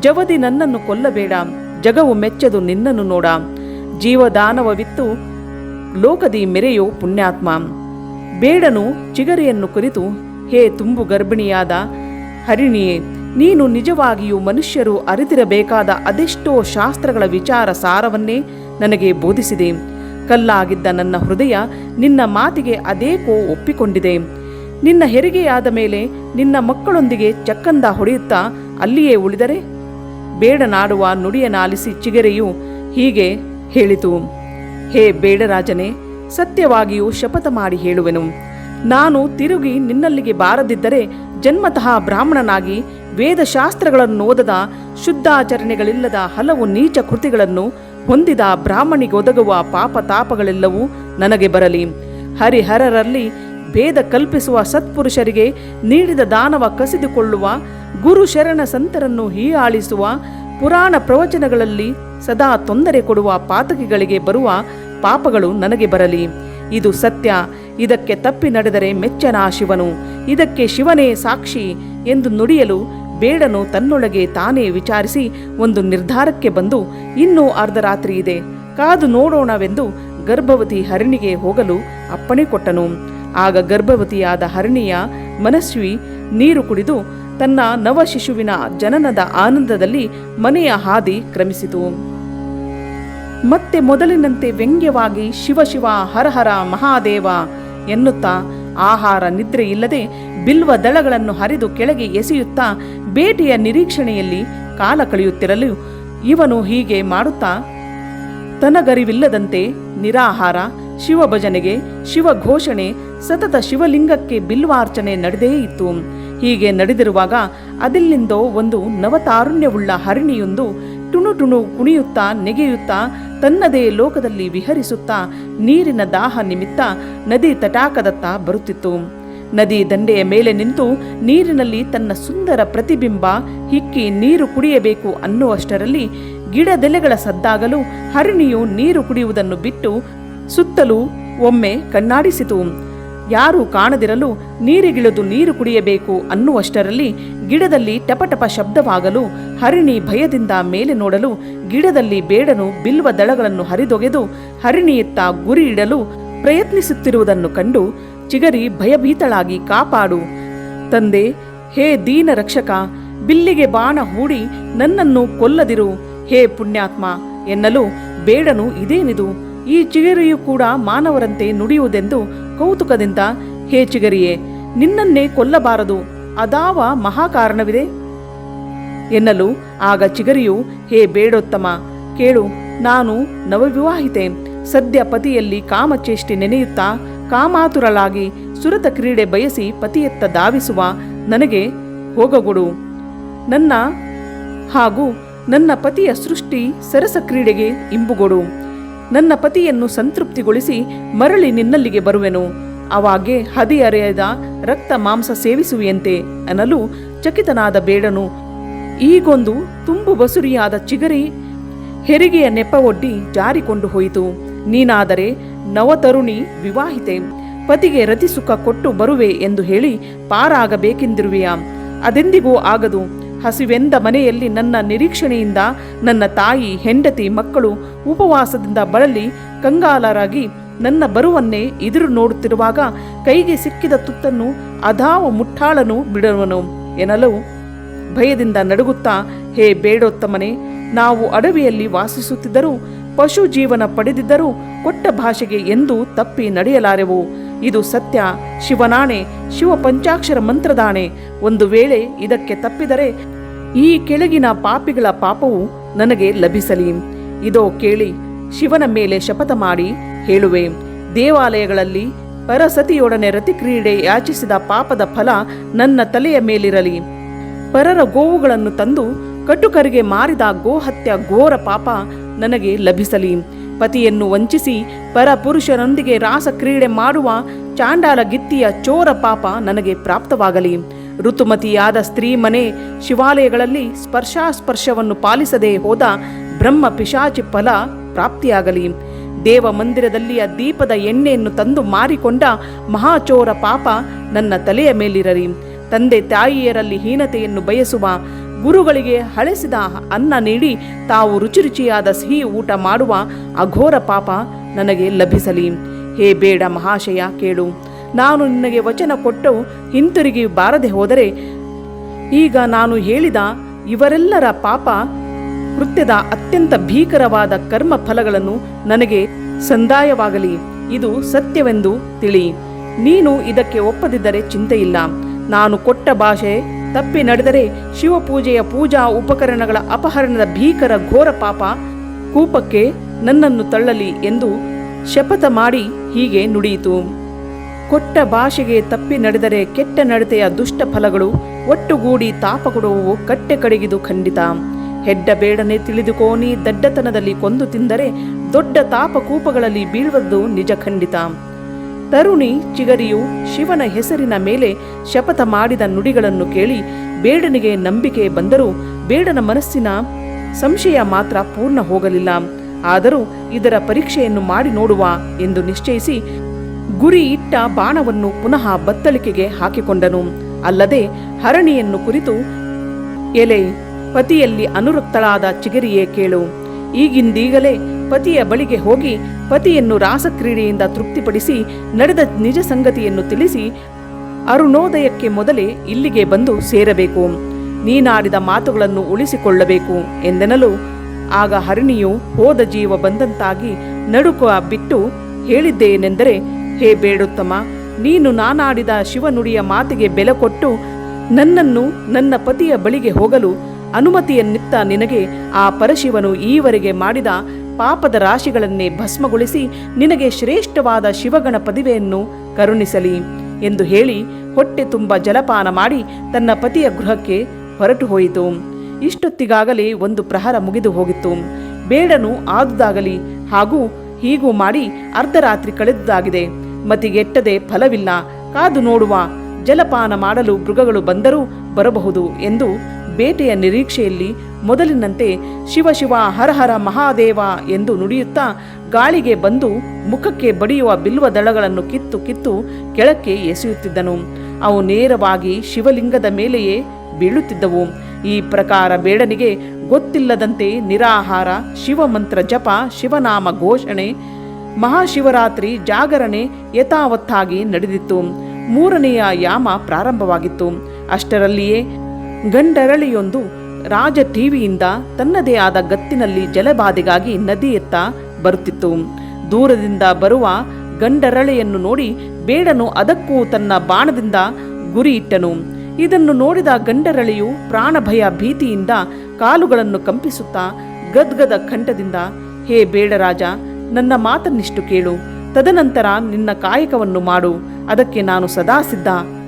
ಜವದಿ ನನ್ನನ್ನು ಕೊಲ್ಲಬೇಡ, ಜಗವು ಮೆಚ್ಚದು ನಿನ್ನನ್ನು ನೋಡ. ಜೀವದಾನವವಿತ್ತು ಲೋಕದಿ ಮೆರೆಯೋ ಪುಣ್ಯಾತ್ಮ. ಬೇಡನು ಚಿಗರಿಯನ್ನು ಕುರಿತು, ಹೇ ತುಂಬು ಗರ್ಭಿಣಿಯಾದ ಹರಿಣಿಯೇ, ನೀನು ನಿಜವಾಗಿಯೂ ಮನುಷ್ಯರು ಅರಿತಿರಬೇಕಾದ ಅದೆಷ್ಟೋ ಶಾಸ್ತ್ರಗಳ ವಿಚಾರ ಸಾರವನ್ನೇ ನನಗೆ ಬೋಧಿಸಿದೆ. ಕಲ್ಲಾಗಿದ್ದ ನನ್ನ ಹೃದಯ ನಿನ್ನ ಮಾತಿಗೆ ಅದೇಕೋ ಒಪ್ಪಿಕೊಂಡಿದೆ. ನಿನ್ನ ಹೆರಿಗೆಯಾದ ಮೇಲೆ ನಿನ್ನ ಮಕ್ಕಳೊಂದಿಗೆ ಚಕ್ಕಂದ ಹೊಡೆಯುತ್ತಾ ಅಲ್ಲಿಯೇ ಉಳಿದರೆ? ಬೇಡನಾಡುವ ನುಡಿಯನಾಲಿಸಿ ಚಿಗರೆಯು ಹೀಗೆ ಹೇಳಿತು, ಹೇ ಬೇಡರಾಜನೇ, ಸತ್ಯವಾಗಿಯೂ ಶಪಥ ಮಾಡಿ ಹೇಳುವೆನು. ನಾನು ತಿರುಗಿ ನಿನ್ನಲ್ಲಿಗೆ ಬಾರದಿದ್ದರೆ ಜನ್ಮತಃ ಬ್ರಾಹ್ಮಣನಾಗಿ ವೇದಶಾಸ್ತ್ರಗಳನ್ನು ಓದದ, ಶುದ್ಧಾಚರಣೆಗಳಿಲ್ಲದ, ಹಲವು ನೀಚ ಕೃತಿಗಳನ್ನು ಹೊಂದಿದ ಬ್ರಾಹ್ಮಣಿಗೊದಗುವ ಪಾಪ ತಾಪಗಳೆಲ್ಲವೂ ನನಗೆ ಬರಲಿ. ಹರಿಹರರಲ್ಲಿ ಭೇದ ಕಲ್ಪಿಸುವ ಸತ್ಪುರುಷರಿಗೆ ನೀಡಿದ ದಾನವ ಕಸಿದುಕೊಳ್ಳುವ ಗುರು ಶರಣ ಸಂತರನ್ನು ಹೀಯಾಳಿಸುವ ಪುರಾಣ ಪ್ರವಚನಗಳಲ್ಲಿ ಸದಾ ತೊಂದರೆ ಕೊಡುವ ಪಾತಕಿಗಳಿಗೆ ಬರುವ ಪಾಪಗಳು ನನಗೆ ಬರಲಿ. ಇದು ಸತ್ಯ. ಇದಕ್ಕೆ ತಪ್ಪಿ ನಡೆದರೆ ಮೆಚ್ಚನ ಶಿವನು, ಇದಕ್ಕೆ ಶಿವನೇ ಸಾಕ್ಷಿ ಎಂದು ನುಡಿಯಲು ಬೇಡನು ತನ್ನೊಳಗೆ ತಾನೇ ವಿಚಾರಿಸಿ ಒಂದು ನಿರ್ಧಾರಕ್ಕೆ ಬಂದು, ಇನ್ನೂ ಅರ್ಧರಾತ್ರಿ ಇದೆ, ಕಾದು ನೋಡೋಣವೆಂದು ಗರ್ಭವತಿ ಹರಿಣಿಗೆ ಹೋಗಲು ಅಪ್ಪಣೆ ಕೊಟ್ಟನು. ಆಗ ಗರ್ಭವತಿಯಾದ ಹರಿಣಿಯ ಮನಸ್ವಿ ನೀರು ಕುಡಿದು ತನ್ನ ನವಶಿಶುವಿನ ಜನನದ ಆನಂದದಲ್ಲಿ ಮನೆಯ ಹಾದಿ ಕ್ರಮಿಸಿತು. ಮತ್ತೆ ಮೊದಲಿನಂತೆ ವ್ಯಂಗ್ಯವಾಗಿ ಶಿವ ಶಿವ ಹರ ಹರ ಮಹಾದೇವ ಎನ್ನುತ್ತಾ ಆಹಾರ ನಿದ್ರೆ ಇಲ್ಲದೆ ಬಿಲ್ವ ದಳಗಳನ್ನು ಹರಿದು ಕೆಳಗೆ ಎಸೆಯುತ್ತಾ ಬೇಟೆಯ ನಿರೀಕ್ಷಣೆಯಲ್ಲಿ ಕಾಲ ಕಳೆಯುತ್ತಿರಲು ಇವನು ಹೀಗೆ ಮಾಡುತ್ತಾ ತನಗರಿವಿಲ್ಲದಂತೆ ನಿರಾಹಾರ ಶಿವಭಜನೆಗೆ ಶಿವಘೋಷಣೆ ಸತತ ಶಿವಲಿಂಗಕ್ಕೆ ಬಿಲ್ವಾರ್ಚನೆ ನಡೆದೇ ಇತ್ತು. ಹೀಗೆ ನಡೆದಿರುವಾಗ ಅದೆಲ್ಲಿಂದೋ ಒಂದು ನವತಾರುಣ್ಯವುಳ್ಳ ಹರಿಣಿಯೊಂದು ಟುಣು ಟುಣು ಕುಣಿಯುತ್ತಾ ನೆಗೆಯುತ್ತಾ ತನ್ನದೇ ಲೋಕದಲ್ಲಿ ವಿಹರಿಸುತ್ತಾ ನೀರಿನ ದಾಹ ನಿಮಿತ್ತ ನದಿ ತಟಾಕದತ್ತ ಬರುತ್ತಿತ್ತು. ನದಿ ದಂಡೆಯ ಮೇಲೆ ನಿಂತು ನೀರಿನಲ್ಲಿ ತನ್ನ ಸುಂದರ ಪ್ರತಿಬಿಂಬ ಹಿಕ್ಕಿ ನೀರು ಕುಡಿಯಬೇಕು ಅನ್ನುವಷ್ಟರಲ್ಲಿ ಗಿಡದೆಲೆಗಳ ಸದ್ದಾಗಲು ಹರಿಣಿಯು ನೀರು ಕುಡಿಯುವುದನ್ನು ಬಿಟ್ಟು ಸುತ್ತಲೂ ಒಮ್ಮೆ ಕಣ್ಣಾಡಿಸಿತು. ಯಾರೂ ಕಾಣದಿರಲು ನೀರಿಗಿಳಿದು ನೀರು ಕುಡಿಯಬೇಕು ಅನ್ನುವಷ್ಟರಲ್ಲಿ ಗಿಡದಲ್ಲಿ ಟಪಟಪ ಶಬ್ದವಾಗಲು ಹರಿಣಿ ಭಯದಿಂದ ಮೇಲೆ ನೋಡಲು ಗಿಡದಲ್ಲಿ ಬೇಡನು ಬಿಲ್ವ ದಳಗಳನ್ನು ಹರಿದೊಗೆದು ಹರಿಣಿಯತ್ತ ಗುರಿ ಇಡಲು ಪ್ರಯತ್ನಿಸುತ್ತಿರುವುದನ್ನು ಕಂಡು ಚಿಗರಿ ಭಯಭೀತಳಾಗಿ ಕಾಪಾಡು ತಂದೆ, ಹೇ ದೀನ ರಕ್ಷಕ, ಬಿಲ್ಲಿಗೆ ಬಾಣ ಹೂಡಿ ನನ್ನನ್ನು ಕೊಲ್ಲದಿರು, ಹೇ ಪುಣ್ಯಾತ್ಮ ಎನ್ನಲು ಬೇಡನು ಇದೇನಿದು, ಈ ಚಿಗರಿಯು ಕೂಡ ಮಾನವರಂತೆ ನುಡಿಯುವುದೆಂದು ಕೌತುಕದಿಂದ, ಹೇ ಚಿಗರಿಯೇ, ನಿನ್ನನ್ನೇ ಕೊಲ್ಲಬಾರದು, ಅದಾವ ಮಹಾಕಾರಣವಿದೆ ಎನ್ನಲು ಆಗ ಚಿಗರಿಯು, ಹೇ ಬೇಡೋತ್ತಮ, ಕೇಳು, ನಾನು ನವವಿವಾಹಿತೆ, ಸದ್ಯ ಪತಿಯಲ್ಲಿ ಕಾಮಚೇಷ್ಟೆ ನೆನೆಯುತ್ತಾ ಕಾಮಾತುರಳಾಗಿ ಸುರತ ಕ್ರೀಡೆ ಬಯಸಿ ಪತಿಯತ್ತ ಧಾವಿಸುವ ನನಗೆ ಹೋಗಗೊಡು. ನನ್ನ ಪತಿಯ ಸೃಷ್ಟಿ ಸರಸ ಕ್ರೀಡೆಗೆ ಇಂಬುಗೊಡು. ನನ್ನ ಪತಿಯನ್ನು ಸಂತೃಪ್ತಿಗೊಳಿಸಿ ಮರಳಿ ನಿನ್ನಲ್ಲಿಗೆ ಬರುವೆನು. ಅವಾಗೆ ಹದಿಯರೆಯದ ರಕ್ತ ಮಾಂಸ ಸೇವಿಸುವಿಯಂತೆ ಅನ್ನಲು ಚಕಿತನಾದ ಬೇಡನು ಈಗೊಂದು ತುಂಬು ಬಸುರಿಯಾದ ಚಿಗರಿ ಹೆರಿಗೆಯ ನೆಪ ಒಡ್ಡಿ ಜಾರಿಕೊಂಡು ಹೋಯಿತು. ನೀನಾದರೆ ನವತರುಣಿ ವಿವಾಹಿತೆ, ಪತಿಗೆ ರತಿಸುಖ ಕೊಟ್ಟು ಬರುವೆ ಎಂದು ಹೇಳಿ ಪಾರಾಗಬೇಕೆಂದಿರುವೆಯಾ? ಅದೆಂದಿಗೂ ಆಗದು. ಹಸಿವೆಂದ ಮನೆಯಲ್ಲಿ ನನ್ನ ನಿರೀಕ್ಷಣೆಯಿಂದ ನನ್ನ ತಾಯಿ, ಹೆಂಡತಿ, ಮಕ್ಕಳು ಉಪವಾಸದಿಂದ ಬಳಲಿ ಕಂಗಾಲರಾಗಿ ನನ್ನ ಬರುವನ್ನೇ ಎದುರು ನೋಡುತ್ತಿರುವಾಗ ಕೈಗೆ ಸಿಕ್ಕಿದ ತುತ್ತನ್ನು ಅದಾವ ಮುಟ್ಟಾಳನು ಬಿಡುವನು ಎನ್ನಲು ಭಯದಿಂದ ನಡುಗುತ್ತಾ, ಹೇ ಬೇಡೋತ್ತಮನೆ, ನಾವು ಅಡವಿಯಲ್ಲಿ ವಾಸಿಸುತ್ತಿದ್ದರೂ ಪಶು ಜೀವನ ಪಡೆದಿದ್ದರೂ ಕೊಟ್ಟ ಭಾಷೆಗೆ ಎಂದೂ ತಪ್ಪಿ ನಡೆಯಲಾರೆವು. ಇದು ಸತ್ಯ, ಶಿವನಾಣೆ, ಶಿವ ಪಂಚಾಕ್ಷರ ಮಂತ್ರದಾಣೆ. ಒಂದು ವೇಳೆ ಇದಕ್ಕೆ ತಪ್ಪಿದರೆ ಈ ಕೆಳಗಿನ ಪಾಪಿಗಳ ಪಾಪವು ನನಗೆ ಲಭಿಸಲಿ. ಇದೋ ಕೇಳಿ, ಶಿವನ ಮೇಲೆ ಶಪಥ ಮಾಡಿ ಹೇಳುವೆ. ದೇವಾಲಯಗಳಲ್ಲಿ ಪರಸತಿಯೊಡನೆ ರತಿಕ್ರೀಡೆ ಯಾಚಿಸಿದ ಪಾಪದ ಫಲ ನನ್ನ ತಲೆಯ ಮೇಲಿರಲಿ. ಪರರ ಗೋವುಗಳನ್ನು ತಂದು ಕಟುಕರಿಗೆ ಮಾರಿದ ಗೋಹತ್ಯ ಘೋರ ಪಾಪ ನನಗೆ ಲಭಿಸಲಿ. ಪತಿಯನ್ನು ವಂಚಿಸಿ ಪರಪುರುಷರೊಂದಿಗೆ ರಾಸಕ್ರೀಡೆ ಮಾಡುವ ಚಾಂಡಾಲ ಗಿತ್ತಿಯ ಚೋರ ಪಾಪ ನನಗೆ ಪ್ರಾಪ್ತವಾಗಲಿ. ಋತುಮತಿಯಾದ ಸ್ತ್ರೀ ಮನೆ ಶಿವಾಲಯಗಳಲ್ಲಿ ಸ್ಪರ್ಶಾಸ್ಪರ್ಶವನ್ನು ಪಾಲಿಸದೆ ಹೋದ ಬ್ರಹ್ಮ ಪಿಶಾಚಿ ಫಲ ಪ್ರಾಪ್ತಿಯಾಗಲಿ. ದೇವ ಮಂದಿರದಲ್ಲಿಯ ದೀಪದ ಎಣ್ಣೆಯನ್ನು ತಂದು ಮಾರಿಕೊಂಡ ಮಹಾಚೋರ ಪಾಪ ನನ್ನ ತಲೆಯ ಮೇಲಿರಲಿ. ತಂದೆ ತಾಯಿಯರಲ್ಲಿ ಹೀನತೆಯನ್ನು ಬಯಸುವ ಗುರುಗಳಿಗೆ ಹಳೆಸಿದ ಅನ್ನ ನೀಡಿ ತಾವು ರುಚಿಯಾದ ಸಿಹಿ ಊಟ ಮಾಡುವ ಅಘೋರ ಪಾಪ ನನಗೆ ಲಭಿಸಲಿ. ಹೇ ಬೇಡ ಮಹಾಶಯ, ಕೇಳು, ನಾನು ನಿನಗೆ ವಚನ ಕೊಟ್ಟು ಹಿಂತಿರುಗಿ ಬಾರದೆ ಹೋದರೆ ಈಗ ನಾನು ಹೇಳಿದ ಇವರೆಲ್ಲರ ಪಾಪ ಕೃತ್ಯದ ಅತ್ಯಂತ ಭೀಕರವಾದ ಕರ್ಮ ಫಲಗಳನ್ನು ನನಗೆ ಸಂದಾಯವಾಗಲಿ. ಇದು ಸತ್ಯವೆಂದು ತಿಳಿ. ನೀನು ಇದಕ್ಕೆ ಒಪ್ಪದಿದ್ದರೆ ಚಿಂತೆಯಿಲ್ಲ. ನಾನು ಕೊಟ್ಟ ಭಾಷೆ ತಪ್ಪಿ ನಡೆದರೆ ಶಿವಪೂಜೆಯ ಪೂಜಾ ಉಪಕರಣಗಳ ಅಪಹರಣದ ಭೀಕರ ಘೋರ ಪಾಪ ಕೂಪಕ್ಕೆ ನನ್ನನ್ನು ತಳ್ಳಲಿ ಎಂದು ಶಪಥ ಮಾಡಿ ಹೀಗೆ ನುಡಿಯಿತು. ಕೊಟ್ಟ ಭಾಷೆಗೆ ತಪ್ಪಿ ನಡೆದರೆ ಕೆಟ್ಟ ನಡತೆಯ ದುಷ್ಟ ಫಲಗಳು ಒಟ್ಟುಗೂಡಿ ತಾಪ ಕೊಡುವವು ಕಟ್ಟೆ ಕಡೆಗಿದು ಖಂಡಿತ. ಹೆಡ್ಡ ಬೇಡನೆ ತಿಳಿದುಕೋನಿ ದಡ್ಡತನದಲ್ಲಿ ಕೊಂದು ತಿಂದರೆ ದೊಡ್ಡ ತಾಪ ಕೂಪಗಳಲ್ಲಿ ಬೀಳುವುದು ನಿಜ ಖಂಡಿತ. ತರುಣಿ ಚಿಗರಿಯು ಶಿವನ ಹೆಸರಿನ ಮೇಲೆ ಶಪಥ ಮಾಡಿದ ನುಡಿಗಳನ್ನು ಕೇಳಿ ಬೇಡನಿಗೆ ನಂಬಿಕೆ ಬಂದರೂ ಬೇಡನ ಮನಸ್ಸಿನ ಸಂಶಯ ಮಾತ್ರ ಪೂರ್ಣ ಹೋಗಲಿಲ್ಲ. ಆದರೂ ಇದರ ಪರೀಕ್ಷೆಯನ್ನು ಮಾಡಿ ನೋಡುವ ಎಂದು ನಿಶ್ಚಯಿಸಿ ಗುರಿ ಇಟ್ಟ ಬಾಣವನ್ನು ಪುನಃ ಬತ್ತಳಿಕೆಗೆ ಹಾಕಿಕೊಂಡನು. ಅಲ್ಲದೆ ಹರಣಿಯನ್ನು ಕುರಿತು, ಎಲೆ ಪತಿಯಲ್ಲಿ ಅನುರಕ್ತಳಾದ ಚಿಗರಿಯೇ ಕೇಳು, ಈಗಿಂದೀಗಲೇ ಪತಿಯ ಬಳಿಗೆ ಹೋಗಿ ಪತಿಯನ್ನು ರಾಸಕ್ರೀಡೆಯಿಂದ ತೃಪ್ತಿಪಡಿಸಿ ನಡೆದ ನಿಜ ಸಂಗತಿಯನ್ನು ತಿಳಿಸಿ ಅರುಣೋದಯಕ್ಕೆ ಮೊದಲೇ ಇಲ್ಲಿಗೆ ಬಂದು ಸೇರಬೇಕು. ನೀನಾಡಿದ ಮಾತುಗಳನ್ನು ಉಳಿಸಿಕೊಳ್ಳಬೇಕು ಎಂದೆನಲು ಆಗ ಹರಿಣಿಯು ಹೋದ ಜೀವ ಬಂದಂತಾಗಿ ನಡುಕ ಬಿಟ್ಟು ಹೇಳಿದ್ದೇನೆಂದರೆ, ಹೇ ಬೇಡುತ್ತಮ, ನೀನು ನಾನಾಡಿದ ಶಿವನುಡಿಯ ಮಾತಿಗೆ ಬೆಲೆ ಕೊಟ್ಟು ನನ್ನನ್ನು ನನ್ನ ಪತಿಯ ಬಳಿಗೆ ಹೋಗಲು ಅನುಮತಿಯನ್ನಿತ್ತ ನಿನಗೆ ಆ ಪರಶಿವನು ಈವರೆಗೆ ಮಾಡಿದ ಪಾಪದ ರಾಶಿಗಳನ್ನೇ ಭಸ್ಮಗೊಳಿಸಿ ನಿನಗೆ ಶ್ರೇಷ್ಠವಾದ ಶಿವಗಣ ಪದವಿಯನ್ನು ಕರುಣಿಸಲಿ ಎಂದು ಹೇಳಿ ಹೊಟ್ಟೆ ತುಂಬ ಜಲಪಾನ ಮಾಡಿ ತನ್ನ ಪತಿಯ ಗೃಹಕ್ಕೆ ಹೊರಟು ಹೋಯಿತು. ಇಷ್ಟೊತ್ತಿಗಾಗಲೇ ಒಂದು ಪ್ರಹರ ಮುಗಿದು ಹೋಗಿತ್ತು. ಬೇಡನು ಆದುದಾಗಲಿ ಹಾಗೂ ಹೀಗೂ ಮಾಡಿ ಅರ್ಧರಾತ್ರಿ ಕಳೆದುದಾಗಿದೆ. ಮತಿಗೆಟ್ಟದೆ ಫಲವಿಲ್ಲ, ಕಾದು ನೋಡುವ, ಜಲಪಾನ ಮಾಡಲು ಮೃಗಗಳು ಬಂದರೂ ಬರಬಹುದು ಎಂದು ಬೇಟೆಯ ನಿರೀಕ್ಷೆಯಲ್ಲಿ ಮೊದಲಿನಂತೆ ಶಿವ ಶಿವ ಹರ ಹರ ಮಹಾದೇವ ಎಂದು ನುಡಿಯುತ್ತಾ ಗಾಳಿಗೆ ಬಂದು ಮುಖಕ್ಕೆ ಬಡಿಯುವ ಬಿಲ್ವ ದಳಗಳನ್ನು ಕಿತ್ತು ಕಿತ್ತು ಕೆಳಕ್ಕೆ ಎಸೆಯುತ್ತಿದ್ದನು. ಅವು ನೇರವಾಗಿ ಶಿವಲಿಂಗದ ಮೇಲೆಯೇ ಬೀಳುತ್ತಿದ್ದವು. ಈ ಪ್ರಕಾರ ಬೇಡನಿಗೆ ಗೊತ್ತಿಲ್ಲದಂತೆ ನಿರಾಹಾರ ಶಿವಮಂತ್ರ ಜಪ, ಶಿವನಾಮ ಘೋಷಣೆ, ಮಹಾಶಿವರಾತ್ರಿ ಜಾಗರಣೆ ಯಥಾವತ್ತಾಗಿ ನಡೆದಿತ್ತು. ಮೂರನೆಯ ಯಾಮ ಪ್ರಾರಂಭವಾಗಿತ್ತು. ಅಷ್ಟರಲ್ಲಿಯೇ ಗಂಡರಳಿಯೊಂದು ರಾಜ ಟಿವಿಯಿಂದ ತನ್ನದೇ ಆದ ಗತ್ತಿನಲ್ಲಿ ಜಲಬಾಧೆಗಾಗಿ ನದಿಯತ್ತ ಬರುತ್ತಿತ್ತು. ದೂರದಿಂದ ಬರುವ ಗಂಡರಳೆಯನ್ನು ನೋಡಿ ಬೇಡನು ಅದಕ್ಕೂ ತನ್ನ ಬಾಣದಿಂದ ಗುರಿ ಇಟ್ಟನು. ಇದನ್ನು ನೋಡಿದ ಗಂಡರಳಿಯು ಪ್ರಾಣಭಯ ಭೀತಿಯಿಂದ ಕಾಲುಗಳನ್ನು ಕಂಪಿಸುತ್ತಾ ಗದ್ಗದ ಕಂಠದಿಂದ, ಹೇ ಬೇಡರಾಜ, ನನ್ನ ಮಾತನ್ನಿಷ್ಟು ಕೇಳು, ತದನಂತರ ನಿನ್ನ ಕಾಯಕವನ್ನು ಮಾಡು, ಅದಕ್ಕೆ ನಾನು ಸದಾ ಸಿದ್ಧ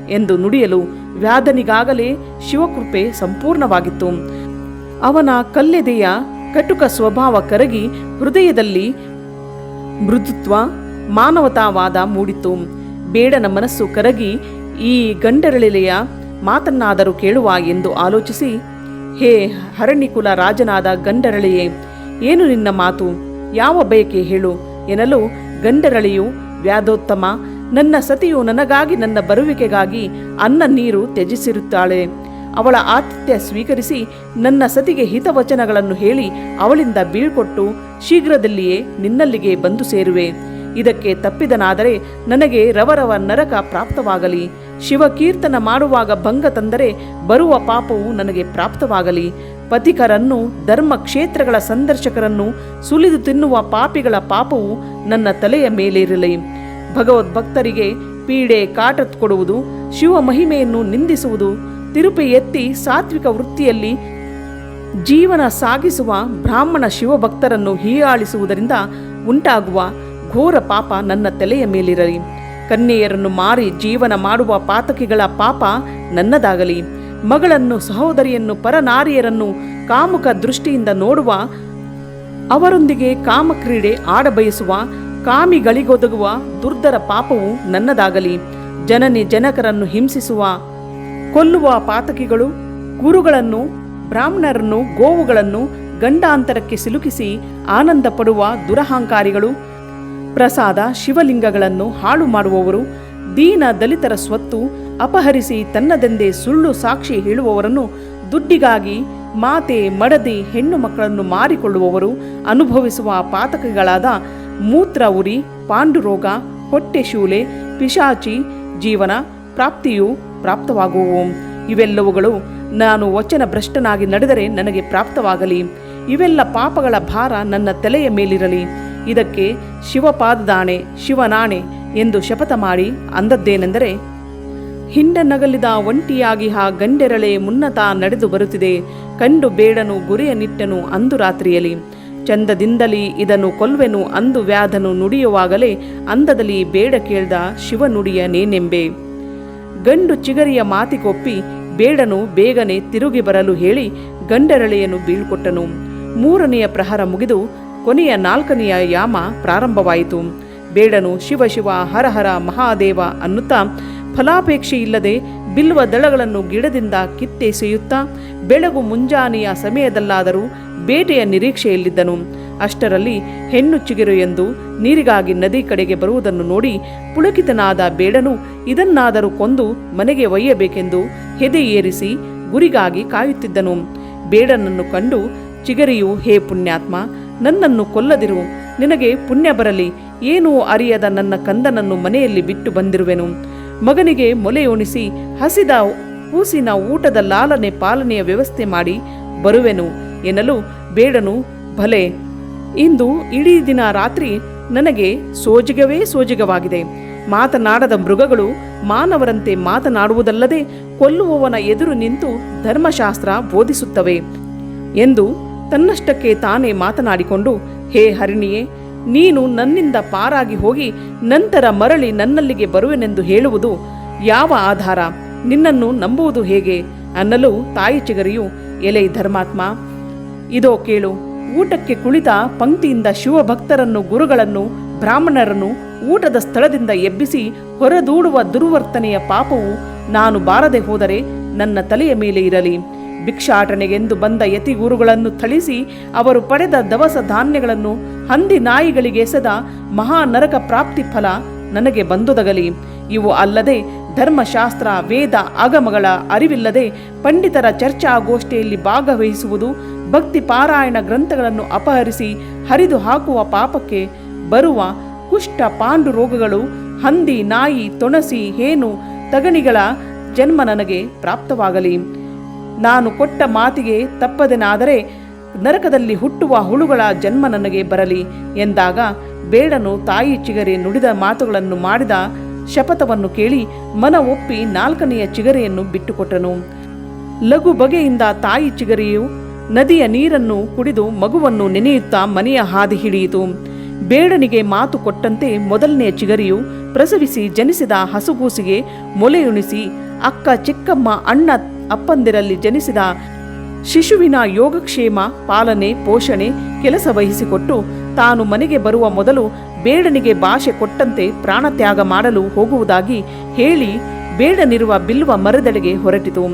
ಎಂದು ನುಡಿಯಲು ವ್ಯಾಧನಿಗಾಗಲೇ ಶಿವಕೃಪೆ ಸಂಪೂರ್ಣವಾಗಿತ್ತು. ಅವನ ಕಲ್ಲೆದೆಯ ಕಟುಕ ಸ್ವಭಾವ ಕರಗಿ ಹೃದಯದಲ್ಲಿ ಮೃದುತ್ವ, ಮಾನವತಾವಾದ ಮೂಡಿತು. ಬೇಡನ ಮನಸ್ಸು ಕರಗಿ ಈ ಗಂಡರಳೆಯ ಮಾತನ್ನಾದರೂ ಕೇಳುವ ಎಂದು ಆಲೋಚಿಸಿ, ಹೇ ಹರಣಿಕುಲ ರಾಜನಾದ ಗಂಡರಳೆಯೇ, ಏನು ನಿನ್ನ ಮಾತು, ಯಾವ ಬಯಕೆ ಹೇಳು ಎನ್ನಲು ಗಂಡರಳೆಯು, ವ್ಯಾಧೋತ್ತಮ, ನನ್ನ ಸತಿಯು ನನಗಾಗಿ ನನ್ನ ಬರುವಿಕೆಗಾಗಿ ಅನ್ನ ನೀರು ತ್ಯಜಿಸಿರುತ್ತಾಳೆ. ಅವಳ ಆತಿಥ್ಯ ಸ್ವೀಕರಿಸಿ ನನ್ನ ಸತಿಗೆ ಹಿತವಚನಗಳನ್ನು ಹೇಳಿ ಅವಳಿಂದ ಬೀಳ್ಕೊಟ್ಟು ಶೀಘ್ರದಲ್ಲಿಯೇ ನಿನ್ನಲ್ಲಿಗೆ ಬಂದು ಸೇರುವೆ. ಇದಕ್ಕೆ ತಪ್ಪಿದನಾದರೆ ನನಗೆ ರವರವ ನರಕ ಪ್ರಾಪ್ತವಾಗಲಿ. ಶಿವಕೀರ್ತನ ಮಾಡುವಾಗ ಭಂಗ ತಂದರೆ ಬರುವ ಪಾಪವು ನನಗೆ ಪ್ರಾಪ್ತವಾಗಲಿ. ಪಥಿಕರನ್ನು, ಧರ್ಮ ಕ್ಷೇತ್ರಗಳ ಸಂದರ್ಶಕರನ್ನು ಸುಲಿದು ತಿನ್ನುವ ಪಾಪಿಗಳ ಪಾಪವು ನನ್ನ ತಲೆಯ ಮೇಲಿರಲಿ. ಭಗವದ್ಭಕ್ತರಿಗೆ ಪೀಡೆ ಕಾಟ ಕೊಡುವುದು, ಶಿವ ಮಹಿಮೆಯನ್ನು ನಿಂದಿಸುವುದು, ತಿರುಪೆ ಎತ್ತಿ ಸಾತ್ವಿಕ ವೃತ್ತಿಯಲ್ಲಿ ಜೀವನ ಸಾಗಿಸುವ ಬ್ರಾಹ್ಮಣ ಶಿವಭಕ್ತರನ್ನು ಹೀಯಾಳಿಸುವುದರಿಂದ ಉಂಟಾಗುವ ಘೋರ ಪಾಪ ನನ್ನ ತಲೆಯ ಮೇಲಿರಲಿ. ಕನ್ಯೆಯರನ್ನು ಮಾರಿ ಜೀವನ ಮಾಡುವ ಪಾತಕಿಗಳ ಪಾಪ ನನ್ನದಾಗಲಿ. ಮಗಳನ್ನು, ಸಹೋದರಿಯನ್ನು, ಪರನಾರಿಯರನ್ನು ಕಾಮುಕ ದೃಷ್ಟಿಯಿಂದ ನೋಡುವ, ಅವರೊಂದಿಗೆ ಕಾಮಕ್ರೀಡೆ ಆಡಬಯಸುವ ಕಾಮಿಗಳಿಗೊದಗುವ ದುರ್ಧರ ಪಾಪವು ನನ್ನದಾಗಲಿ. ಜನನಿ ಜನಕರನ್ನು ಹಿಂಸಿಸುವ, ಕೊಲ್ಲುವ ಪಾತಕಿಗಳು, ಗುರುಗಳನ್ನು, ಬ್ರಾಹ್ಮಣರನ್ನು, ಗೋವುಗಳನ್ನು ಗಂಡಾಂತರಕ್ಕೆ ಸಿಲುಕಿಸಿ ಆನಂದ ಪಡುವ ದುರಹಂಕಾರಿಗಳು, ಪ್ರಸಾದ ಶಿವಲಿಂಗಗಳನ್ನು ಹಾಳು ಮಾಡುವವರು, ದೀನ ದಲಿತರ ಸ್ವತ್ತು ಅಪಹರಿಸಿ ತನ್ನದೆಂದೇ ಸುಳ್ಳು ಸಾಕ್ಷಿ ಹೇಳುವವರನ್ನು, ದುಡ್ಡಿಗಾಗಿ ಮಾತೆ ಮಡದಿ ಹೆಣ್ಣು ಮಕ್ಕಳನ್ನು ಮಾರಿಕೊಳ್ಳುವವರು ಅನುಭವಿಸುವ ಪಾತಕಗಳಾದ ಮೂತ್ರ ಉರಿ, ಪಾಂಡುರೋಗ, ಹೊಟ್ಟೆ ಶೂಲೆ, ಪಿಶಾಚಿ ಜೀವನ ಪ್ರಾಪ್ತಿಯು ಪ್ರಾಪ್ತವಾಗುವವು. ಇವೆಲ್ಲವುಗಳು ನಾನು ವಚನ ಭ್ರಷ್ಟನಾಗಿ ನಡೆದರೆ ನನಗೆ ಪ್ರಾಪ್ತವಾಗಲಿ. ಇವೆಲ್ಲ ಪಾಪಗಳ ಭಾರ ನನ್ನ ತಲೆಯ ಮೇಲಿರಲಿ. ಇದಕ್ಕೆ ಶಿವಪಾದದಾಣೆ, ಶಿವನಾಣೆ ಎಂದು ಶಪಥ ಮಾಡಿ ಅಂದದ್ದೇನೆಂದರೆ, ಹಿಂಡನಗಲಿದ ಒಂಟಿಯಾಗಿ ಆ ಗಂಡೆರಳೆ ಮುನ್ನತಾ ನಡೆದು ಬರುತ್ತಿದೆ. ಕಂಡು ಬೇಡನು ಗುರಿಯ ನಿಟ್ಟನು ಅಂದು ರಾತ್ರಿಯಲಿ. ಚಂದದಿಂದಲೇ ಇದನ್ನು ಕೊಲ್ವೆನು ಅಂದು ವ್ಯಾಧನು ನುಡಿಯುವಾಗಲೇ ಅಂದದಲ್ಲಿ ಬೇಡ ಕೇಳ್ದ ಶಿವ ನುಡಿಯ ನೇನೆಂಬೆ. ಗಂಡು ಚಿಗರಿಯ ಮಾತಿಗೊಪ್ಪಿ ಬೇಡನು ಬೇಗನೆ ತಿರುಗಿ ಬರಲು ಹೇಳಿ ಗಂಡರಳೆಯನ್ನು ಬೀಳ್ಕೊಟ್ಟನು. ಮೂರನೆಯ ಪ್ರಹರ ಮುಗಿದು ಕೊನೆಯ ನಾಲ್ಕನೆಯ ಯಾಮ ಪ್ರಾರಂಭವಾಯಿತು. ಬೇಡನು ಶಿವ ಶಿವ ಹರ ಹರ ಮಹಾದೇವ ಅನ್ನುತ್ತಾ ಫಲಾಪೇಕ್ಷೆಯಿಲ್ಲದೆ ಬಿಲ್ವ ದಳಗಳನ್ನು ಗಿಡದಿಂದ ಕಿತ್ತೆಸೆಯುತ್ತಾ ಬೆಳಗು ಮುಂಜಾನೆಯ ಸಮಯದಲ್ಲಾದರೂ ಬೇಟೆಯ ನಿರೀಕ್ಷೆಯಲ್ಲಿದ್ದನು. ಅಷ್ಟರಲ್ಲಿ ಹೆಣ್ಣು ಚಿಗುರೆಯೊಂದು ನೀರಿಗಾಗಿ ನದಿ ಕಡೆಗೆ ಬರುವುದನ್ನು ನೋಡಿ ಪುಳಕಿತನಾದ ಬೇಡನು ಇದನ್ನಾದರೂ ಕೊಂದು ಮನೆಗೆ ಒಯ್ಯಬೇಕೆಂದು ಹೆದೆ ಏರಿಸಿ ಗುರಿಗಾಗಿ ಕಾಯುತ್ತಿದ್ದನು. ಬೇಡನನ್ನು ಕಂಡು ಚಿಗರಿಯು, ಹೇ ಪುಣ್ಯಾತ್ಮ, ನನ್ನನ್ನು ಕೊಲ್ಲದಿರು, ನಿನಗೆ ಪುಣ್ಯ ಬರಲಿ. ಏನೂ ಅರಿಯದ ನನ್ನ ಕಂದನನ್ನು ಮನೆಯಲ್ಲಿ ಬಿಟ್ಟು ಬಂದಿರುವೆನು. ಮಗನಿಗೆ ಮೊಲೆಯುಣಿಸಿ ಹಸಿದ ಕೂಸಿನ ಊಟದ ಲಾಲನೆ ಪಾಲನೆಯ ವ್ಯವಸ್ಥೆ ಮಾಡಿ ಬರುವೆನು ಎನ್ನಲು ಬೇಡನು, ಭಲೆ, ಇಂದು ಇಡೀ ದಿನ ರಾತ್ರಿ ನನಗೆ ಸೋಜಿಗವಾಗಿದೆ. ಮಾತನಾಡದ ಮೃಗಗಳು ಮಾನವರಂತೆ ಮಾತನಾಡುವುದಲ್ಲದೆ ಕೊಲ್ಲುವವನ ಎದುರು ನಿಂತು ಧರ್ಮಶಾಸ್ತ್ರ ಬೋಧಿಸುತ್ತವೆ ಎಂದು ತನ್ನಷ್ಟಕ್ಕೆ ತಾನೇ ಮಾತನಾಡಿಕೊಂಡು, ಹೇ ಹರಿಣಿಯೇ, ನೀನು ನನ್ನಿಂದ ಪಾರಾಗಿ ಹೋಗಿ ನಂತರ ಮರಳಿ ನನ್ನಲ್ಲಿಗೆ ಬರುವೆನೆಂದು ಹೇಳುವುದು ಯಾವ ಆಧಾರ? ನಿನ್ನನ್ನು ನಂಬುವುದು ಹೇಗೆ ಅನ್ನಲು ತಾಯಿ ಚಿಗರಿಯು, ಎಲೈ ಧರ್ಮಾತ್ಮ, ಇದೋ ಕೇಳು. ಊಟಕ್ಕೆ ಕುಳಿತ ಪಂಕ್ತಿಯಿಂದ ಶಿವಭಕ್ತರನ್ನು, ಗುರುಗಳನ್ನು, ಬ್ರಾಹ್ಮಣರನ್ನು ಊಟದ ಸ್ಥಳದಿಂದ ಎಬ್ಬಿಸಿ ಹೊರದೂಡುವ ದುರ್ವರ್ತನೆಯ ಪಾಪವು ನಾನು ಬಾರದೆ ಹೋದರೆ ನನ್ನ ತಲೆಯ ಮೇಲೆ ಇರಲಿ. ಭಿಕ್ಷಾಟನೆಗೆಂದು ಬಂದ ಯತಿಗುರುಗಳನ್ನು ಥಳಿಸಿ ಅವರು ಪಡೆದ ದವಸ ಧಾನ್ಯಗಳನ್ನು ಹಂದಿ ನಾಯಿಗಳಿಗೆ ಎಸೆದ ಮಹಾನರಕ ಪ್ರಾಪ್ತಿ ಫಲ ನನಗೆ ಬಂದೊದಗಲಿ. ಇವು ಅಲ್ಲದೆ ಧರ್ಮಶಾಸ್ತ್ರ, ವೇದ, ಆಗಮಗಳ ಅರಿವಿಲ್ಲದೆ ಪಂಡಿತರ ಚರ್ಚಾಗೋಷ್ಠಿಯಲ್ಲಿ ಭಾಗವಹಿಸುವುದು, ಭಕ್ತಿ ಪಾರಾಯಣ ಗ್ರಂಥಗಳನ್ನು ಅಪಹರಿಸಿ ಹರಿದು ಹಾಕುವ ಪಾಪಕ್ಕೆ ಬರುವ ಕುಷ್ಠ, ಪಾಂಡು ರೋಗಗಳು, ಹಂದಿ, ನಾಯಿ, ತೊಣಸಿ, ಹೇನು, ತಗಣಿಗಳ ಜನ್ಮ ನನಗೆ ಪ್ರಾಪ್ತವಾಗಲಿ. ನಾನು ಕೊಟ್ಟ ಮಾತಿಗೆ ತಪ್ಪದೆನಾದರೆ ನರಕದಲ್ಲಿ ಹುಟ್ಟುವ ಹುಳುಗಳ ಜನ್ಮ ನನಗೆ ಬರಲಿ ಎಂದಾಗ ಬೇಡನು ತಾಯಿ ಚಿಗರೆ ನುಡಿದ ಮಾತುಗಳನ್ನು ಮಾಡಿದ ಶಪಥವನ್ನು ಕೇಳಿ ಮನ ಒಪ್ಪಿ 4ನೆಯ ಚಿಗರೆಯನ್ನು ಬಿಟ್ಟುಕೊಟ್ಟನು. ಲಘು ಬಗೆಯಿಂದ ತಾಯಿ ಚಿಗರೆಯು ನದಿಯ ನೀರನ್ನು ಕುಡಿದು ಮಗುವನ್ನು ನೆನೆಯುತ್ತಾ ಮನೆಯ ಹಾದಿ ಹಿಡಿಯಿತು. ಬೇಡನಿಗೆ ಮಾತು ಕೊಟ್ಟಂತೆ 1ನೆಯ ಚಿಗರಿಯು ಪ್ರಸವಿಸಿ ಜನಿಸಿದ ಹಸುಗೂಸಿಗೆ ಮೊಲೆಯುಣಿಸಿ ಅಕ್ಕ, ಚಿಕ್ಕಮ್ಮ, ಅಣ್ಣ, ಅಪ್ಪಂದಿರಲ್ಲಿ ಜನಿಸಿದ ಶಿಶುವಿನ ಯೋಗಕ್ಷೇಮ, ಪಾಲನೆ, ಪೋಷಣೆ ಕೆಲಸ ವಹಿಸಿಕೊಟ್ಟು ತಾನು ಮನೆಗೆ ಬರುವ ಮೊದಲು ಬೇಡನಿಗೆ ಭಾಷೆ ಕೊಟ್ಟಂತೆ ಪ್ರಾಣತ್ಯಾಗ ಮಾಡಲು ಹೋಗುವುದಾಗಿ ಹೇಳಿ ಬೇಡನಿರುವ ಬಿಲ್ವ ಮರದೆಡೆಗೆ ಹೊರಟಿತು.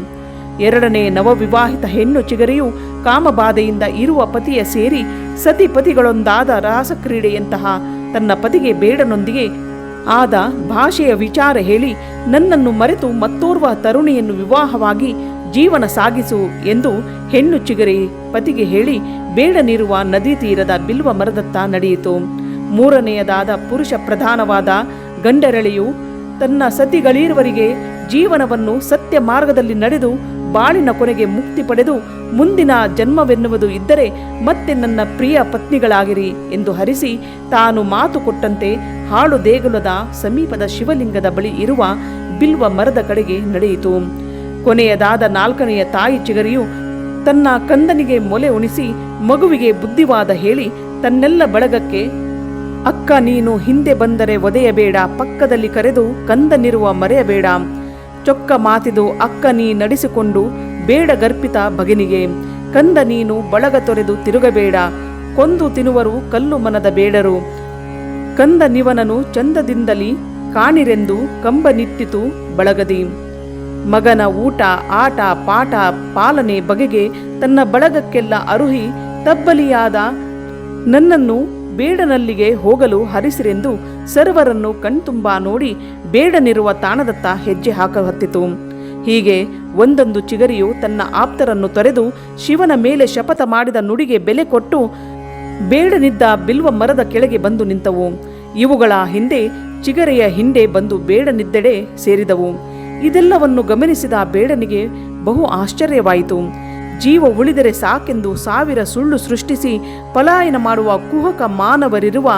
2ನೇ ನವವಿವಾಹಿತ ಹೆಣ್ಣು ಚಿಗರಿಯು ಕಾಮಬಾಧೆಯಿಂದ ಇರುವ ಪತಿಯ ಸೇರಿ ಸತಿಪತಿಗಳೊಂದಾದ ರಾಸಕ್ರೀಡೆಯಂತಹ ತನ್ನ ಪತಿಗೆ ಬೇಡನೊಂದಿಗೆ ಆದ ಭಾಷೆಯ ವಿಚಾರ ಹೇಳಿ ನನ್ನನ್ನು ಮರೆತು ಮತ್ತೋರ್ವ ತರುಣಿಯನ್ನು ವಿವಾಹವಾಗಿ ಜೀವನ ಸಾಗಿಸು ಎಂದು ಹೆಣ್ಣು ಚಿಗರೆ ಪತಿಗೆ ಹೇಳಿ ಬೇಡನಿರುವ ನದಿ ತೀರದ ಬಿಲ್ವ ಮರದತ್ತ ನಡೆಯಿತು. 3ನೆಯದಾದ ಪುರುಷ ಪ್ರಧಾನವಾದ ಗಂಡರಳೆಯು ತನ್ನ ಸತಿಗಳಿರುವರಿಗೆ ಜೀವನವನ್ನು ಸತ್ಯ ಮಾರ್ಗದಲ್ಲಿ ನಡೆದು ಬಾಳಿನ ಕೊನೆಗೆ ಮುಕ್ತಿ ಪಡೆದು ಮುಂದಿನ ಜನ್ಮವೆನ್ನುವುದು ಇದ್ದರೆ ಮತ್ತೆ ನನ್ನ ಪ್ರಿಯ ಪತ್ನಿಗಳಾಗಿರಿ ಎಂದು ಹರಿಸಿ ತಾನು ಮಾತು ಕೊಟ್ಟಂತೆ ಹಾಳು ದೇಗುಲದ ಸಮೀಪದ ಶಿವಲಿಂಗದ ಬಳಿ ಇರುವ ಬಿಲ್ವ ಮರದ ಕಡೆಗೆ ನಡೆಯಿತು. ಕೊನೆಯದಾದ 4ನೆಯ ತಾಯಿ ಚಿಗರಿಯು ತನ್ನ ಕಂದನಿಗೆ ಮೊಲೆ ಉಣಿಸಿ ಮಗುವಿಗೆ ಬುದ್ಧಿವಾದ ಹೇಳಿ ತನ್ನೆಲ್ಲ ಬಳಗಕ್ಕೆ, ಅಕ್ಕ, ನೀನು ಹಿಂದೆ ಬಂದರೆ ಒದೆಯಬೇಡ, ಪಕ್ಕದಲ್ಲಿ ಕರೆದು ಕಂದನಿರುವ ಮರೆಯಬೇಡ. ಚೊಕ್ಕ ಮಾತಿದು ಅಕ್ಕ ನೀ ನಡೆಸಿಕೊಂಡು ಬೇಡ ಗರ್ಪಿತ ಬಗೆನಿಗೆ, ಕಂದ ನೀನು ಬಳಗ ತೊರೆದು ತಿರುಗಬೇಡ, ಕೊಂದು ತಿನ್ನುವರು ಕಲ್ಲು ಮನದ ಬೇಡರು. ಕಂದ ನಿವನನು ಚಂದದಿಂದಲಿ ಕಾಣಿರೆಂದು ಕಂಬನಿಟ್ಟಿತು ಬಳಗದಿ. ಮಗನ ಊಟ, ಆಟ, ಪಾಠ, ಪಾಲನೆ ಬಗೆಗೆ ತನ್ನ ಬಳಗಕ್ಕೆಲ್ಲ ಅರುಹಿ ತಬ್ಬಲಿಯಾದ ನನ್ನನ್ನು ಬೇಡನಲ್ಲಿಗೆ ಹೋಗಲು ಹರಿಸಿರೆಂದು ಸರ್ವರನ್ನು ಕಣ್ತುಂಬ ನೋಡಿ ಬೇಡನಿರುವ ತಾಣದತ್ತ ಹೆಜ್ಜೆ ಹಾಕಹತ್ತಿತು. ಹೀಗೆ ಒಂದೊಂದು ಚಿಗರಿಯು ತನ್ನ ಆಪ್ತರನ್ನು ತೊರೆದು ಶಿವನ ಮೇಲೆ ಶಪಥ ಮಾಡಿದ ನುಡಿಗೆ ಬೆಲೆ ಕೊಟ್ಟು ಬೇಡನಿದ್ದ ಬಿಲ್ವ ಮರದ ಕೆಳಗೆ ಬಂದು ನಿಂತವು. ಇವುಗಳ ಹಿಂದೆ ಚಿಗರೆಯ ಹಿಂದೆ ಬಂದು ಬೇಡನಿದ್ದೆಡೆ ಸೇರಿದವು. ಇದೆಲ್ಲವನ್ನು ಗಮನಿಸಿದ ಬೇಡನಿಗೆ ಬಹು ಆಶ್ಚರ್ಯವಾಯಿತು. ಜೀವ ಉಳಿದರೆ ಸಾಕೆಂದು 1000 ಸುಳ್ಳು ಸೃಷ್ಟಿಸಿ ಪಲಾಯನ ಮಾಡುವ ಕುಹಕ ಮಾನವರಿರುವ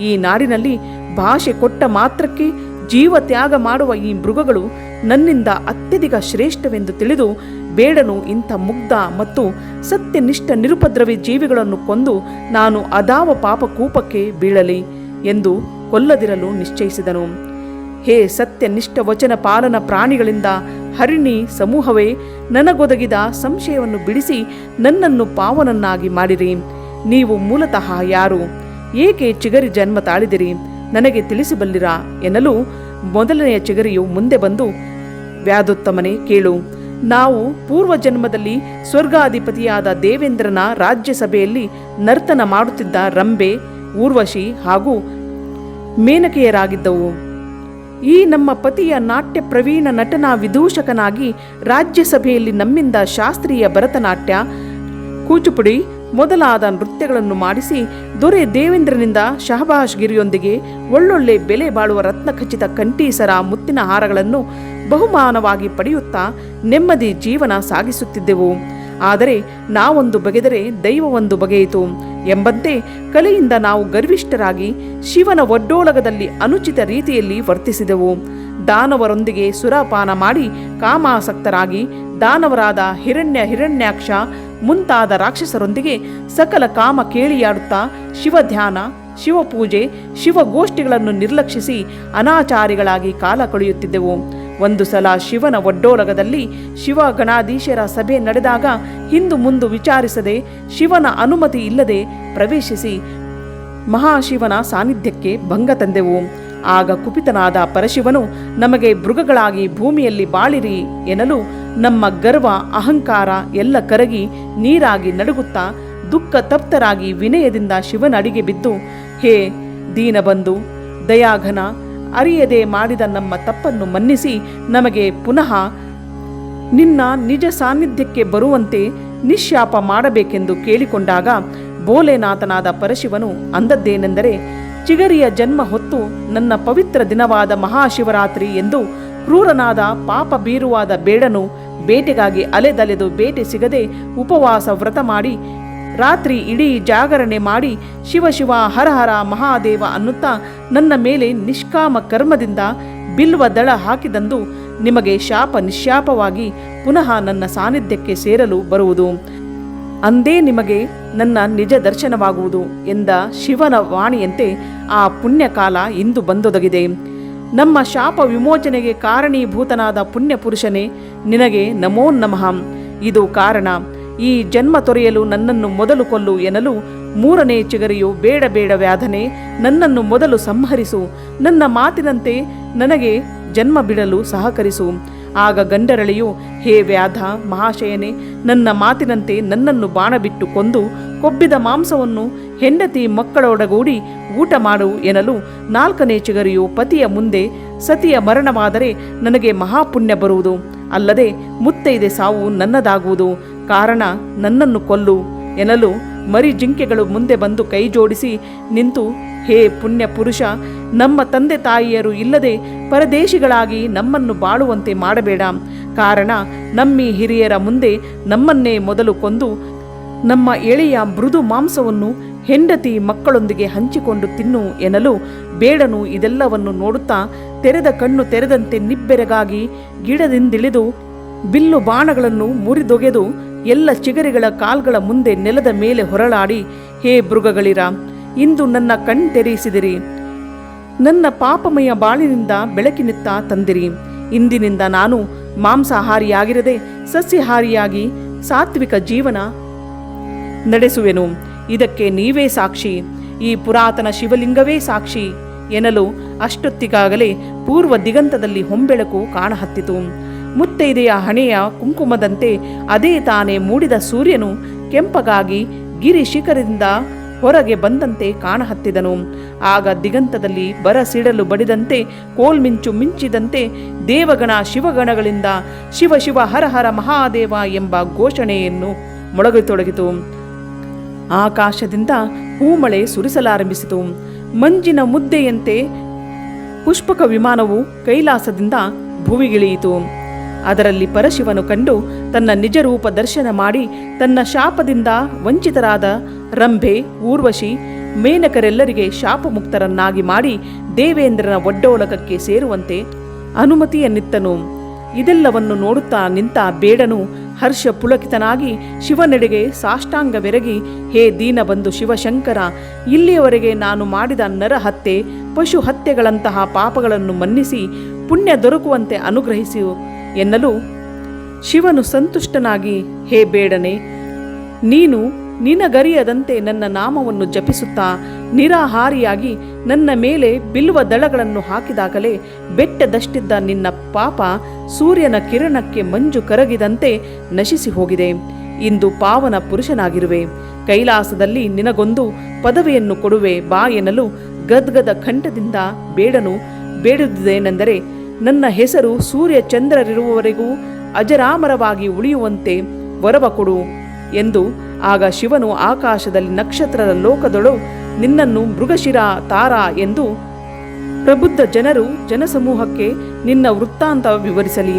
ಈ ನಾಡಿನಲ್ಲಿ ಭಾಷೆ ಕೊಟ್ಟ ಮಾತ್ರಕ್ಕೆ ಜೀವ ತ್ಯಾಗ ಮಾಡುವ ಈ ಮೃಗಗಳು ನನ್ನಿಂದ ಅತ್ಯಧಿಕ ಶ್ರೇಷ್ಠವೆಂದು ತಿಳಿದು ಬೇಡನು ಇಂಥ ಮುಗ್ಧ ಮತ್ತು ಸತ್ಯನಿಷ್ಠ ನಿರುಪದ್ರವಿ ಜೀವಿಗಳನ್ನು ಕೊಂದು ನಾನು ಅದಾವ ಪಾಪಕೂಪಕ್ಕೆ ಬೀಳಲಿ ಎಂದು ಕೊಲ್ಲದಿರಲು ನಿಶ್ಚಯಿಸಿದನು. ಹೇ ಸತ್ಯನಿಷ್ಠ ವಚನ ಪಾಲನ ಪ್ರಾಣಿಗಳಿಂದ ಹರಿಣಿ ಸಮೂಹವೇ, ನನಗೊದಗಿದ ಸಂಶಯವನ್ನು ಬಿಡಿಸಿ ನನ್ನನ್ನು ಪಾವನನ್ನಾಗಿ ಮಾಡಿರಿ. ನೀವು ಮೂಲತಃ ಯಾರು? ಏಕೆ ಚಿಗರಿ ಜನ್ಮ ತಾಳಿದಿರಿ? ನನಗೆ ತಿಳಿಸಬಲ್ಲಿರಾ ಎನ್ನಲು ಮೊದಲನೆಯ ಚಿಗರಿಯು ಮುಂದೆ ಬಂದು, ವ್ಯಾಧೋತ್ತಮನೇ ಕೇಳು. ನಾವು ಪೂರ್ವಜನ್ಮದಲ್ಲಿ ಸ್ವರ್ಗಾಧಿಪತಿಯಾದ ದೇವೇಂದ್ರನ ರಾಜ್ಯಸಭೆಯಲ್ಲಿ ನರ್ತನ ಮಾಡುತ್ತಿದ್ದ ರಂಬೆ, ಊರ್ವಶಿ ಹಾಗೂ ಮೇನಕೆಯರಾಗಿದ್ದವು. ಈ ನಮ್ಮ ಪತಿಯ ನಾಟ್ಯ ಪ್ರವೀಣ ನಟನ ವಿದೂಷಕನಾಗಿ ರಾಜ್ಯಸಭೆಯಲ್ಲಿ ನಮ್ಮಿಂದ ಶಾಸ್ತ್ರೀಯ ಭರತನಾಟ್ಯ, ಕೂಚುಪುಡಿ ಮೊದಲಾದ ನೃತ್ಯಗಳನ್ನು ಮಾಡಿಸಿ ದೊರೆ ದೇವೇಂದ್ರನಿಂದ ಶಹಬಾಷ್ ಗಿರಿಯೊಂದಿಗೆ ಒಳ್ಳೊಳ್ಳೆ ಬೆಲೆ ಬಾಳುವ ರತ್ನಖಚಿತ ಕಂಠೀಸರ ಮುತ್ತಿನ ಹಾರಗಳನ್ನು ಬಹುಮಾನವಾಗಿ ಪಡೆಯುತ್ತಾ ನೆಮ್ಮದಿ ಜೀವನ ಸಾಗಿಸುತ್ತಿದ್ದೆವು. ಆದರೆ ನಾವೊಂದು ಬಗೆದರೆ ದೈವವೊಂದು ಬಗೆಯಿತು ಎಂಬಂತೆ ಕಲೆಯಿಂದ ನಾವು ಗರ್ವಿಷ್ಠರಾಗಿ ಶಿವನ ಒಡ್ಡೋಲಗದಲ್ಲಿ ಅನುಚಿತ ರೀತಿಯಲ್ಲಿ ವರ್ತಿಸಿದೆವು. ದಾನವರೊಂದಿಗೆ ಸುರಪಾನ ಮಾಡಿ ಕಾಮಾಸಕ್ತರಾಗಿ ದಾನವರಾದ ಹಿರಣ್ಯಾಕ್ಷ ಮುಂತಾದ ರಾಕ್ಷಸರೊಂದಿಗೆ ಸಕಲ ಕಾಮ ಕೇಳಿಯಾಡುತ್ತಾ ಶಿವಧ್ಯಾನ, ಶಿವಪೂಜೆ, ಶಿವಗೋಷ್ಠಿಗಳನ್ನು ನಿರ್ಲಕ್ಷಿಸಿ ಅನಾಚಾರಿಗಳಾಗಿ ಕಾಲ ಕಳೆಯುತ್ತಿದ್ದೆವು. ಒಂದು ಸಲ ಶಿವನ ಒಡ್ಡೋಲಗದಲ್ಲಿ ಶಿವಗಣಾಧೀಶರ ಸಭೆ ನಡೆದಾಗ ಹಿಂದು ಮುಂದು ವಿಚಾರಿಸದೆ ಶಿವನ ಅನುಮತಿ ಇಲ್ಲದೆ ಪ್ರವೇಶಿಸಿ ಮಹಾಶಿವನ ಸಾನ್ನಿಧ್ಯಕ್ಕೆ ಭಂಗ ತಂದೆವು. ಆಗ ಕುಪಿತನಾದ ಪರಶಿವನು ನಮಗೆ ಮೃಗಗಳಾಗಿ ಭೂಮಿಯಲ್ಲಿ ಬಾಳಿರಿ ಎನ್ನಲು ನಮ್ಮ ಗರ್ವ ಅಹಂಕಾರ ಎಲ್ಲ ಕರಗಿ ನೀರಾಗಿ ನಡುಗುತ್ತಾ ದುಃಖ ತಪ್ತರಾಗಿ ವಿನಯದಿಂದ ಶಿವನ ಅಡಿಗೆ ಬಿದ್ದು, ಹೇ ದೀನಬಂಧು ದಯಾಘನ, ಅರಿಯದೆ ಮಾಡಿದ ನಮ್ಮ ತಪ್ಪನ್ನು ಮನ್ನಿಸಿ ನಮಗೆ ಪುನಃ ನಿನ್ನ ನಿಜ ಸಾನ್ನಿಧ್ಯಕ್ಕೆ ಬರುವಂತೆ ನಿಶ್ಶಾಪ ಮಾಡಬೇಕೆಂದು ಕೇಳಿಕೊಂಡಾಗ ಭೋಲೆನಾಥನಾದ ಪರಶಿವನು ಅಂದದ್ದೇನೆಂದರೆ, ಚಿಗರಿಯ ಜನ್ಮ ಹೊತ್ತು ನನ್ನ ಪವಿತ್ರ ದಿನವಾದ ಮಹಾಶಿವರಾತ್ರಿ ಎಂದು ಕ್ರೂರನಾದ ಪಾಪ ಬೀರುವಾದ ಬೇಡನು ಬೇಟೆಗಾಗಿ ಅಲೆದಲೆದು ಬೇಟೆ ಸಿಗದೆ ಉಪವಾಸ ವ್ರತ ಮಾಡಿ ರಾತ್ರಿ ಇಡೀ ಜಾಗರಣೆ ಮಾಡಿ ಶಿವ ಶಿವ ಹರ ಹರ ಮಹಾದೇವ ಅನ್ನುತ್ತಾ ನನ್ನ ಮೇಲೆ ನಿಷ್ಕಾಮ ಕರ್ಮದಿಂದ ಬಿಲ್ವ ದಳ ಹಾಕಿದಂದು ನಿಮಗೆ ಶಾಪ ನಿಶ್ಶಾಪವಾಗಿ ಪುನಃ ನನ್ನ ಸಾನ್ನಿಧ್ಯಕ್ಕೆ ಸೇರಲು ಬರುವುದು. ಅಂದೇ ನಿಮಗೆ ನನ್ನ ನಿಜ ದರ್ಶನವಾಗುವುದು ಎಂದ ಶಿವನ ವಾಣಿಯಂತೆ ಆ ಪುಣ್ಯಕಾಲ ಇಂದು ಬಂದೊದಗಿದೆ. ನಮ್ಮ ಶಾಪ ವಿಮೋಚನೆಗೆ ಕಾರಣೀಭೂತನಾದ ಪುಣ್ಯಪುರುಷನೇ ನಿನಗೆ ನಮೋ ನಮಃ. ಇದು ಕಾರಣ. ಈ ಜನ್ಮ ತೊರೆಯಲು ನನ್ನನ್ನು ಮೊದಲು ಕೊಲ್ಲು ಎನ್ನಲು ಮೂರನೇ ಚಿಗರಿಯು, ಬೇಡ ಬೇಡ ವ್ಯಾಧನೆ, ನನ್ನನ್ನು ಮೊದಲು ಸಂಹರಿಸು, ನನ್ನ ಮಾತಿನಂತೆ ನನಗೆ ಜನ್ಮ ಬಿಡಲು ಸಹಕರಿಸು. ಆಗ ಗಂಡರಳಿಯು, ಹೇ ವ್ಯಾಧ ಮಹಾಶಯನೇ, ನನ್ನ ಮಾತಿನಂತೆ ನನ್ನನ್ನು ಬಾಣ ಬಿಟ್ಟು ಕೊಂದು ಕೊಬ್ಬಿದ ಮಾಂಸವನ್ನು ಹೆಂಡತಿ ಮಕ್ಕಳೊಡಗೂಡಿ ಊಟ ಮಾಡು ಎನ್ನಲು ನಾಲ್ಕನೇ ಚಿಗರಿಯು, ಪತಿಯ ಮುಂದೆ ಸತಿಯ ಮರಣವಾದರೆ ನನಗೆ ಮಹಾಪುಣ್ಯ ಬರುವುದು, ಅಲ್ಲದೆ ಮುತ್ತೈದೆ ಸಾವು ನನ್ನದಾಗುವುದು, ಕಾರಣ ನನ್ನನ್ನು ಕೊಲ್ಲು ಎನ್ನಲು ಮರಿ ಜಿಂಕೆಗಳು ಮುಂದೆ ಬಂದು ಕೈ ಜೋಡಿಸಿ ನಿಂತು, ಹೇ ಪುಣ್ಯ ಪುರುಷ, ನಮ್ಮ ತಂದೆ ತಾಯಿಯರು ಇಲ್ಲದೆ ಪರದೇಶಿಗಳಾಗಿ ನಮ್ಮನ್ನು ಬಾಳುವಂತೆ ಮಾಡಬೇಡ, ಕಾರಣ ನಮ್ಮಿ ಹಿರಿಯರ ಮುಂದೆ ನಮ್ಮನ್ನೇ ಮೊದಲು ಕೊಂದು ನಮ್ಮ ಎಳೆಯ ಮೃದು ಮಾಂಸವನ್ನು ಹೆಂಡತಿ ಮಕ್ಕಳೊಂದಿಗೆ ಹಂಚಿಕೊಂಡು ತಿನ್ನು ಎನ್ನಲು ಬೇಡನು ಇದೆಲ್ಲವನ್ನು ನೋಡುತ್ತಾ ತೆರೆದ ಕಣ್ಣು ತೆರೆದಂತೆ ನಿಬ್ಬೆರಗಾಗಿ ಗಿಡದಿಂದಿಳಿದು ಬಿಲ್ಲು ಬಾಣಗಳನ್ನು ಮುರಿದೊಗೆದು ಎಲ್ಲ ಚಿಗರಿಗಳ ಕಾಲ್ಗಳ ಮುಂದೆ ನೆಲದ ಮೇಲೆ ಹೊರಳಾಡಿ, ಹೇ ಮೃಗಗಳಿರ, ಇಂದು ನನ್ನ ಕಣ್ತೆರೆಯಿಸಿದಿರಿ, ನನ್ನ ಪಾಪಮಯ ಬಾಳಿನಿಂದ ಬೆಳಕಿನಿತ್ತ ತಂದಿರಿ. ಇಂದಿನಿಂದ ನಾನು ಮಾಂಸಾಹಾರಿಯಾಗಿರದೆ ಸಸ್ಯಹಾರಿಯಾಗಿ ಸಾತ್ವಿಕ ಜೀವನ ನಡೆಸುವೆನು. ಇದಕ್ಕೆ ನೀವೇ ಸಾಕ್ಷಿ, ಈ ಪುರಾತನ ಶಿವಲಿಂಗವೇ ಸಾಕ್ಷಿ ಎನ್ನಲು ಅಷ್ಟೊತ್ತಿಗಾಗಲೇ ಪೂರ್ವ ದಿಗಂತದಲ್ಲಿ ಹೊಂಬೆಳಕು ಕಾಣಹತ್ತಿತು. ಮುತ್ತೈದೆಯ ಹಣೆಯ ಕುಂಕುಮದಂತೆ ಅದೇ ತಾನೇ ಮೂಡಿದ ಸೂರ್ಯನು ಕೆಂಪಗಾಗಿ ಗಿರಿ ಶಿಖರದಿಂದ ಹೊರಗೆ ಬಂದಂತೆ ಕಾಣಹತ್ತಿದನು. ಆಗ ದಿಗಂತದಲ್ಲಿ ಬರಸಿಡಲು ಬಡಿದಂತೆ ಕೋಲ್ಮಿಂಚು ಮಿಂಚಿದಂತೆ ದೇವಗಣ ಶಿವಗಣಗಳಿಂದ ಶಿವ ಶಿವ ಹರ ಹರ ಮಹಾದೇವ ಎಂಬ ಘೋಷಣೆಯನ್ನು ಮೊಳಗತೊಡಗಿತು. ಆಕಾಶದಿಂದ ಹೂಮಳೆ ಸುರಿಸಲಾರಂಭಿಸಿತು. ಮಂಜಿನ ಮುದ್ದೆಯಂತೆ ಪುಷ್ಪಕ ವಿಮಾನವು ಕೈಲಾಸದಿಂದ ಭುವಿಗಿಳಿಯಿತು. ಅದರಲ್ಲಿ ಪರಶಿವನು ಕಂಡು ತನ್ನ ನಿಜ ರೂಪ ದರ್ಶನ ಮಾಡಿ ತನ್ನ ಶಾಪದಿಂದ ವಂಚಿತರಾದ ರಂಭೆ, ಊರ್ವಶಿ, ಮೇನಕರೆಲ್ಲರಿಗೆ ಶಾಪಮುಕ್ತರನ್ನಾಗಿ ಮಾಡಿ ದೇವೇಂದ್ರನ ಒಡ್ಡೋಲಕಕ್ಕೆ ಸೇರುವಂತೆ ಅನುಮತಿಯನ್ನಿತ್ತನು. ಇದೆಲ್ಲವನ್ನು ನೋಡುತ್ತಾ ನಿಂತ ಬೇಡನು ಹರ್ಷ ಪುಳಕಿತನಾಗಿ ಶಿವನೆಡೆಗೆ ಸಾಷ್ಟಾಂಗವೆರಗಿ, ಹೇ ದೀನಬಂಧು ಶಿವಶಂಕರ, ಇಲ್ಲಿಯವರೆಗೆ ನಾನು ಮಾಡಿದ ನರಹತ್ಯೆ, ಪಶು ಹತ್ಯೆಗಳಂತಹ ಪಾಪಗಳನ್ನು ಮನ್ನಿಸಿ ಪುಣ್ಯ ದೊರಕುವಂತೆ ಅನುಗ್ರಹಿಸು ಎನ್ನಲು ಶಿವನು ಸಂತುಷ್ಟನಾಗಿ, ಹೇ ಬೇಡನೆ, ನೀನು ನಿನಗರಿಯದಂತೆ ನನ್ನ ನಾಮವನ್ನು ಜಪಿಸುತ್ತಾ ನಿರಾಹಾರಿಯಾಗಿ ನನ್ನ ಮೇಲೆ ಬಿಲ್ವ ದಳಗಳನ್ನು ಹಾಕಿದಾಗಲೇ ಬೆಟ್ಟದಷ್ಟಿದ್ದ ನಿನ್ನ ಪಾಪ ಸೂರ್ಯನ ಕಿರಣಕ್ಕೆ ಮಂಜು ಕರಗಿದಂತೆ ನಶಿಸಿ ಹೋಗಿದೆ. ಇಂದು ಪಾವನ ಪುರುಷನಾಗಿರುವೆ. ಕೈಲಾಸದಲ್ಲಿ ನಿನಗೊಂದು ಪದವಿಯನ್ನು ಕೊಡುವೆ ಬಾ ಎನ್ನಲು ಗದ್ಗದ ಕಂಠದಿಂದ ಬೇಡನು ಬೇಡುವುದೇನೆಂದರೆ, ನನ್ನ ಹೆಸರು ಸೂರ್ಯ ಚಂದ್ರರಿರುವವರೆಗೂ ಅಜರಾಮರವಾಗಿ ಉಳಿಯುವಂತೆ ವರವ ಕೊಡು ಎಂದು. ಆಗ ಶಿವನು ಆಕಾಶದಲ್ಲಿ ನಕ್ಷತ್ರದ ಲೋಕದೊಳು ನಿನ್ನನ್ನು ಮೃಗಶಿರ ತಾರ ಎಂದು ಪ್ರಬುದ್ಧ ಜನರು ಜನಸಮೂಹಕ್ಕೆ ನಿನ್ನ ವೃತ್ತಾಂತ ವಿವರಿಸಲಿ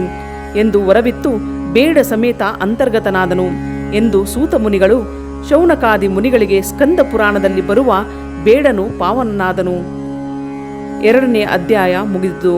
ಎಂದು ವರವಿತ್ತು ಬೇಡ ಸಮೇತ ಅಂತರ್ಗತನಾದನು ಎಂದು ಸೂತ ಮುನಿಗಳು ಶೌನಕಾದಿ ಮುನಿಗಳಿಗೆ ಸ್ಕಂದ ಪುರಾಣದಲ್ಲಿ ಬರುವ ಬೇಡನು ಪಾವನನಾದನು. 2ನೇ ಅಧ್ಯಾಯ ಮುಗಿದಿತು.